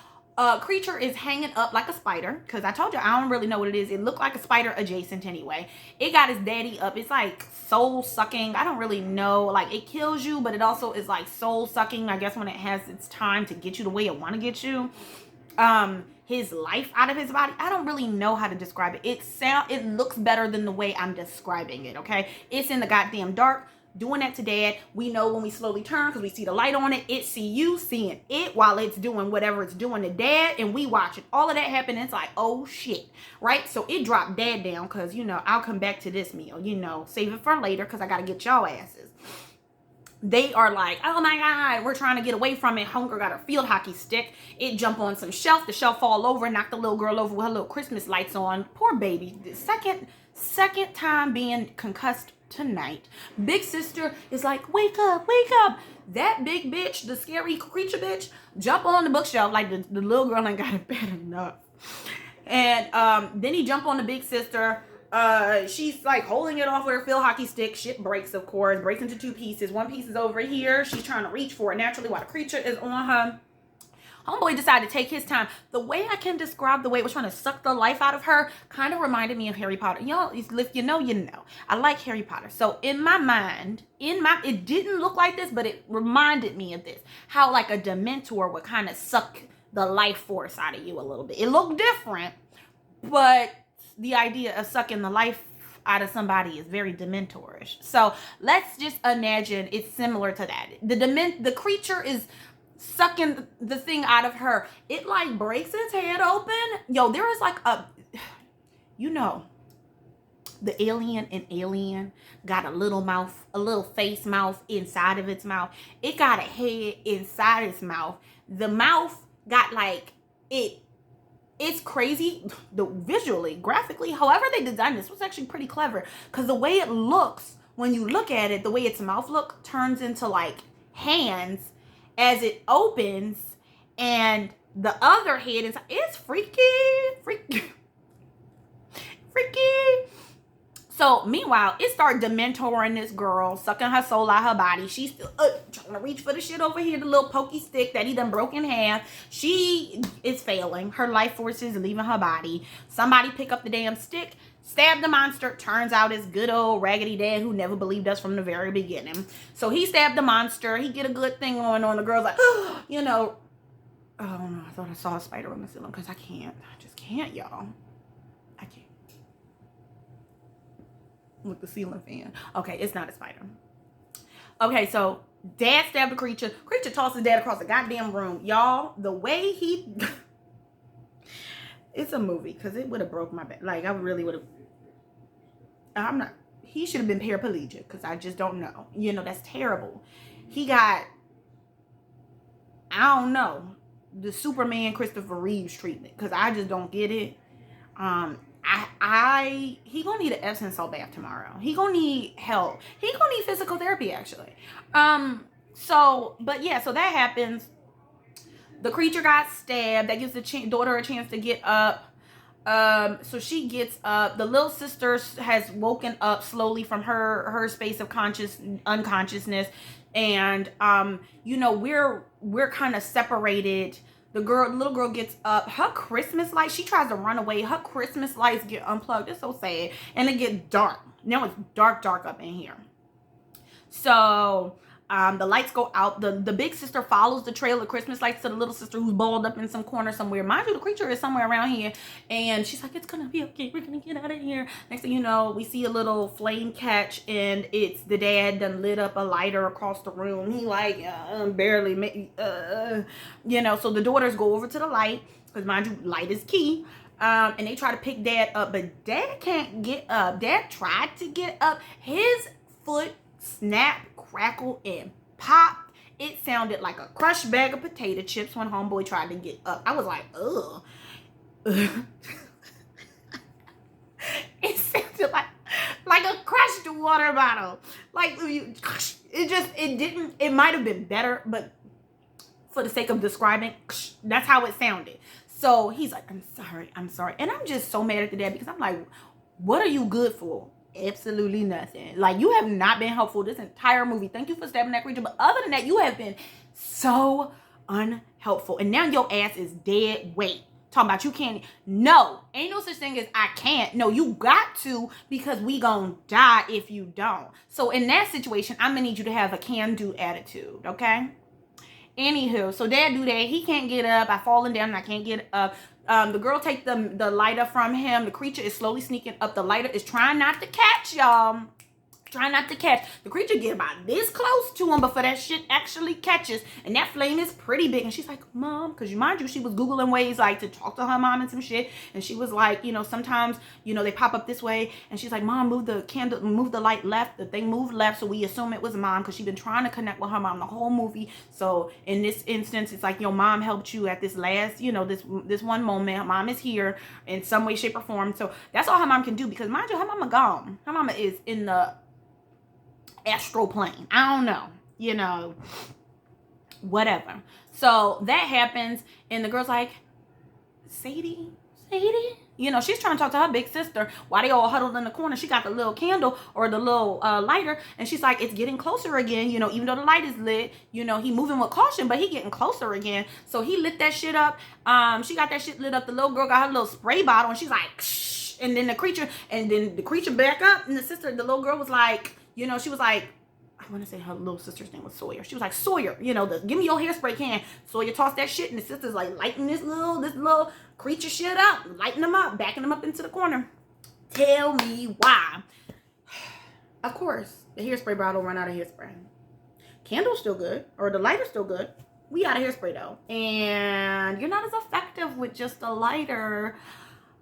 Creature is hanging up like a spider. Because I told you, I don't really know what it is. It looked like a spider adjacent anyway. It got his daddy up. It's like soul sucking. I don't really know. Like, it kills you. But it also is like soul sucking. I guess when it has its time to get you the way it want to get you. His life out of his body. I don't really know how to describe it. It looks better than the way I'm describing it, okay? It's in the goddamn dark, doing that to Dad. We know when we slowly turn, because we see the light on it, it see you seeing it while it's doing whatever it's doing to Dad, and we watch it. All of that happen, it's like, oh shit, right? So it dropped Dad down, because, you know, I'll come back to this meal, you know, save it for later, because I gotta get y'all asses. They are like, oh my God, we're trying to get away from it. Homegirl got her field hockey stick. It jump on some shelf. The shelf fall over and knock the little girl over with her little Christmas lights on. Poor baby. The second time being concussed tonight. Big sister is like, wake up, wake up. That big bitch, the scary creature bitch, jump on the bookshelf like the little girl ain't got it bad enough. And then he jump on the big sister. She's like holding it off with her field hockey stick. Shit breaks, of course. Breaks into two pieces. One piece is over here. She's trying to reach for it naturally while the creature is on her. Homeboy decided to take his time. The way I can describe the way it was trying to suck the life out of her kind of reminded me of Harry Potter. Y'all, if you know, you know. I like Harry Potter. So in my mind, it didn't look like this, but it reminded me of this. How like a Dementor would kind of suck the life force out of you a little bit. It looked different, but the idea of sucking the life out of somebody is very Dementorish. So let's just imagine it's similar to that. The creature is sucking the thing out of her. It like breaks its head open. Yo, there is like the alien in Alien got a little mouth, a little face mouth inside of its mouth. It got a head inside its mouth. The mouth got like it's crazy. Visually, graphically, however they designed this was actually pretty clever, because the way it looks, when you look at it, the way its mouth look turns into like hands as it opens, and the other head is, it's freaky. So meanwhile, it started dementoring this girl, sucking her soul out her body. She's still trying to reach for the shit over here, the little pokey stick that he done broke in half. She is failing. Her life force is leaving her body. Somebody pick up the damn stick, stab the monster. Turns out it's good old Raggedy Dad, who never believed us from the very beginning. So he stabbed the monster. He get a good thing going on. The girl's like, oh no, I thought I saw a spider on the ceiling, because I just can't, y'all. I can't. With the ceiling fan. Okay, it's not a spider. Okay, so Dad stabbed the creature. Creature tosses Dad across the goddamn room. Y'all, the way he... It's a movie, because it would have broke my back. Like, I really would have... He should have been paraplegic, because I just don't know. That's terrible. He got... I don't know. The Superman Christopher Reeves treatment, because I just don't get it. He gonna need an Epsom salt bath tomorrow. He gonna need help. He gonna need physical therapy, actually. So that happens. The creature got stabbed. That gives the daughter a chance to get up. So she gets up. The little sister has woken up slowly from her space of unconsciousness, and we're kind of separated. The little girl gets up. Her Christmas lights, she tries to run away. Her Christmas lights get unplugged. It's so sad. And it gets dark. Now it's dark up in here. So the lights go out. The big sister follows the trail of Christmas lights to the little sister, who's balled up in some corner somewhere. Mind you, the creature is somewhere around here. And she's like, it's going to be okay. We're going to get out of here. Next thing you know, we see a little flame catch. And it's the dad done lit up a lighter across the room. He like, barely, so the daughters go over to the light. Because mind you, light is key. And they try to pick Dad up. But Dad can't get up. Dad tried to get up. His foot snapped, crackle, and pop. It sounded like a crushed bag of potato chips when homeboy tried to get up. I was like, ugh. It sounded like a crushed water bottle. Like, it might have been better, but for the sake of describing, that's how it sounded. So he's like, I'm sorry. And I'm just so mad at the dad, because I'm like, what are you good for? Absolutely nothing. Like, you have not been helpful this entire movie. Thank you for stabbing that creature, but other than that, you have been so unhelpful. And now your ass is dead weight. Talking about you can't. No, ain't no such thing as I can't. No, you got to, because we gonna die if you don't. So in that situation, I'm gonna need you to have a can-do attitude, okay? Anywho, so Dad do that. He can't get up. I falling down and I can't get up. The girl take the lighter from him. The creature is slowly sneaking up. The lighter is trying not to catch, y'all. Trying not to catch. The creature get about this close to him before that shit actually catches. And that flame is pretty big. And she's like, Mom, because mind you, she was Googling ways like to talk to her mom and some shit. And she was like, sometimes, they pop up this way. And she's like, Mom, move the light left. The thing moved left. So we assume it was Mom, because she's been trying to connect with her mom the whole movie. So in this instance, it's like your mom helped you at this last, this one moment. Mom is here in some way, shape, or form. So that's all her mom can do, because mind you, her mama gone. Her mama is in the astral plane. I don't know, whatever. So that happens, and the girl's like, Sadie, lady. You know, she's trying to talk to her big sister while they all huddled in the corner. She got the little candle or the little lighter, and she's like, it's getting closer again. You know, even though the light is lit, you know, he moving with caution, but he getting closer again. So he lit that shit up. She got that shit lit up. The little girl got her little spray bottle, and she's like, shh. And then the creature back up, and the little girl was like, you know, she was like, I want to say her little sister's name was Sawyer. She was like, Sawyer, you know, give me your hairspray can. Sawyer tossed that shit, and the sister's like lighting this little creature shit up, lighting them up, backing them up into the corner. Tell me why. Of course, the hairspray bottle run out of hairspray. Candle's still good, or the lighter's still good. We got a hairspray though, and you're not as effective with just a lighter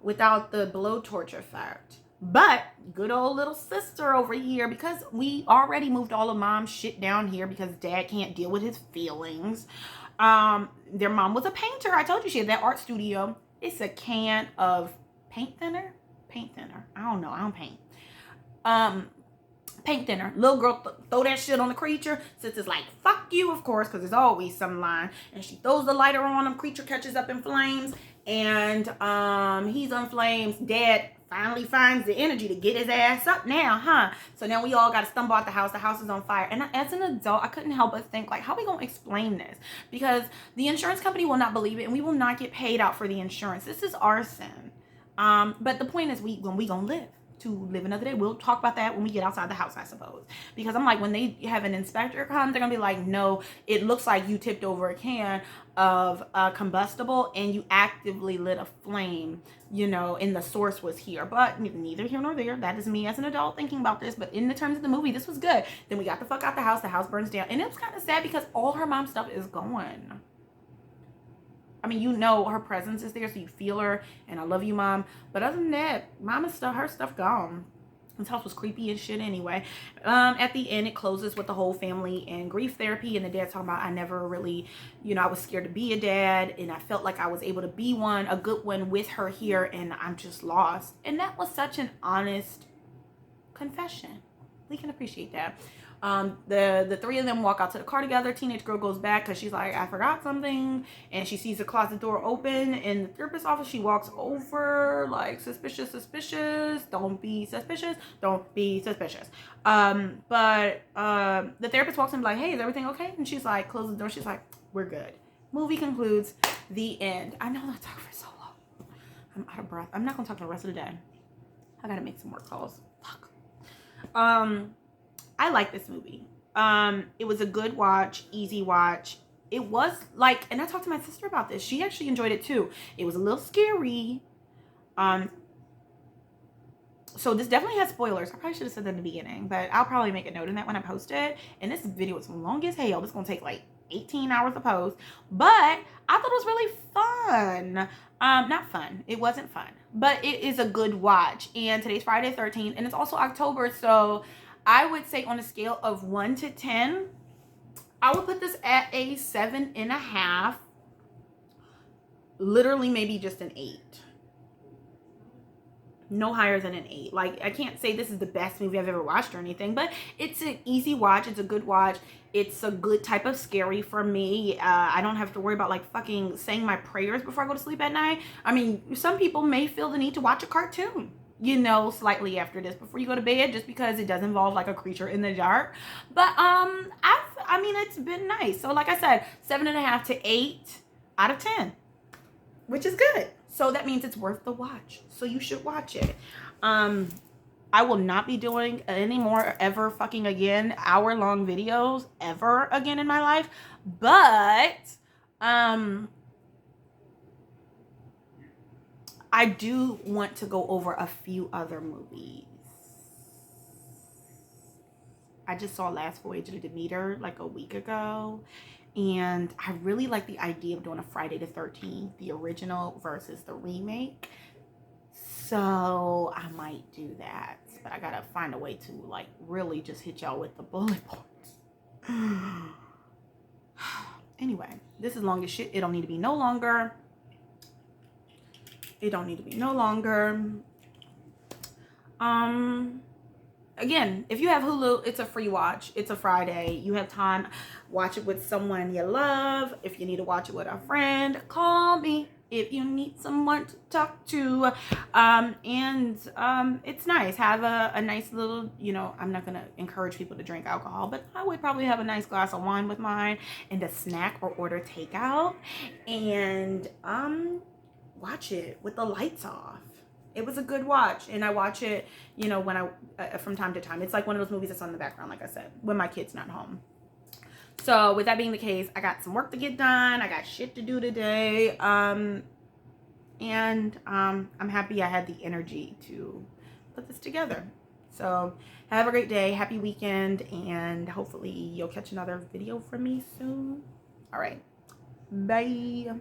without the blowtorch effect. But good old little sister over here, because we already moved all of mom's shit down here because dad can't deal with his feelings. Their mom was a painter. I told you she had that art studio. It's a can of paint thinner. I don't know. I don't paint. Paint thinner. Little girl throw that shit on the creature. Sister's like, fuck you, of course, because there's always some line. And she throws the lighter on him. Creature catches up in flames. And he's on flames. Dad finally finds the energy to get his ass up now, huh? So now we all got to stumble out the house. The house is on fire. And as an adult, I couldn't help but think, like, how are we going to explain this? Because the insurance company will not believe it, and we will not get paid out for the insurance. This is arson. But the point is, when we going to live another day. We'll talk about that when we get outside the house, I suppose. Because I'm like, when they have an inspector come, they're going to be like, no, it looks like you tipped over a can of combustible and you actively lit a flame, you know, and the source was here. But neither here nor there. That is me as an adult thinking about this. But in the terms of the movie, this was good. Then we got the fuck out the house. The house burns down. And it was kind of sad because all her mom's stuff is gone. I mean, you know her presence is there, so you feel her, and I love you, Mom. But other than that, Mama's stuff, her stuff gone. This house was creepy as shit anyway. At the end, it closes with the whole family in grief therapy, and the dad's talking about, I never really, you know, I was scared to be a dad, and I felt like I was able to be one, a good one with her here, and I'm just lost. And that was such an honest confession. We can appreciate that. The three of them walk out to the car together. Teenage girl goes back because she's like, I forgot something, and she sees the closet door open in the therapist's office. She walks over like, suspicious, don't be suspicious, but the therapist walks in like, hey, is everything okay? And she's like, closes the door, she's like, we're good. Movie concludes. The end. I know I talked for so long, I'm out of breath. I'm not gonna talk the rest of the day. I gotta make some more calls. Fuck. I like this movie. It was a good watch, easy watch. It was like, and I talked to my sister about this. She actually enjoyed it too. It was a little scary. So this definitely has spoilers. I probably should have said that in the beginning, but I'll probably make a note in that when I post it. And this video is long as hell. It's gonna take like 18 hours to post, but I thought it was really fun. Not fun. It wasn't fun, but it is a good watch. And today's Friday 13th, and it's also October, so I would say on a scale of 1 to 10, I would put this at a 7.5. Literally maybe just an 8. No higher than an 8. Like, I can't say this is the best movie I've ever watched or anything, but it's an easy watch. It's a good watch. It's a good type of scary for me. I don't have to worry about like fucking saying my prayers before I go to sleep at night. I mean, some people may feel the need to watch a cartoon, you know, slightly after this before you go to bed, just because it does involve like a creature in the dark. But I mean, it's been nice. So like I said, 7.5 to 8 out of 10, which is good. So that means it's worth the watch. So you should watch it. I will not be doing any more ever fucking again hour-long videos ever again in my life. But I do want to go over a few other movies. I just saw Last Voyage of the Demeter like a week ago. And I really like the idea of doing a Friday the 13th, the original versus the remake. So I might do that. But I gotta find a way to like really just hit y'all with the bullet points. Anyway, this is long as shit. It don't need to be no longer. It don't need to be no longer. Again, if you have Hulu, it's a free watch. It's a Friday. You have time. Watch it with someone you love. If you need to watch it with a friend, call me. if you need someone to talk to. It's nice. Have a nice little, I'm not gonna encourage people to drink alcohol, but I would probably have a nice glass of wine with mine and a snack or order takeout and watch it with the lights off. It was a good watch, and I watch it, when from time to time. It's like one of those movies that's on in the background, like I said, when my kid's not home. So with that being the case, I got some work to get done. I got shit to do today. I'm happy I had the energy to put this together. So have a great day. Happy weekend. And hopefully you'll catch another video from me soon. All right. Bye.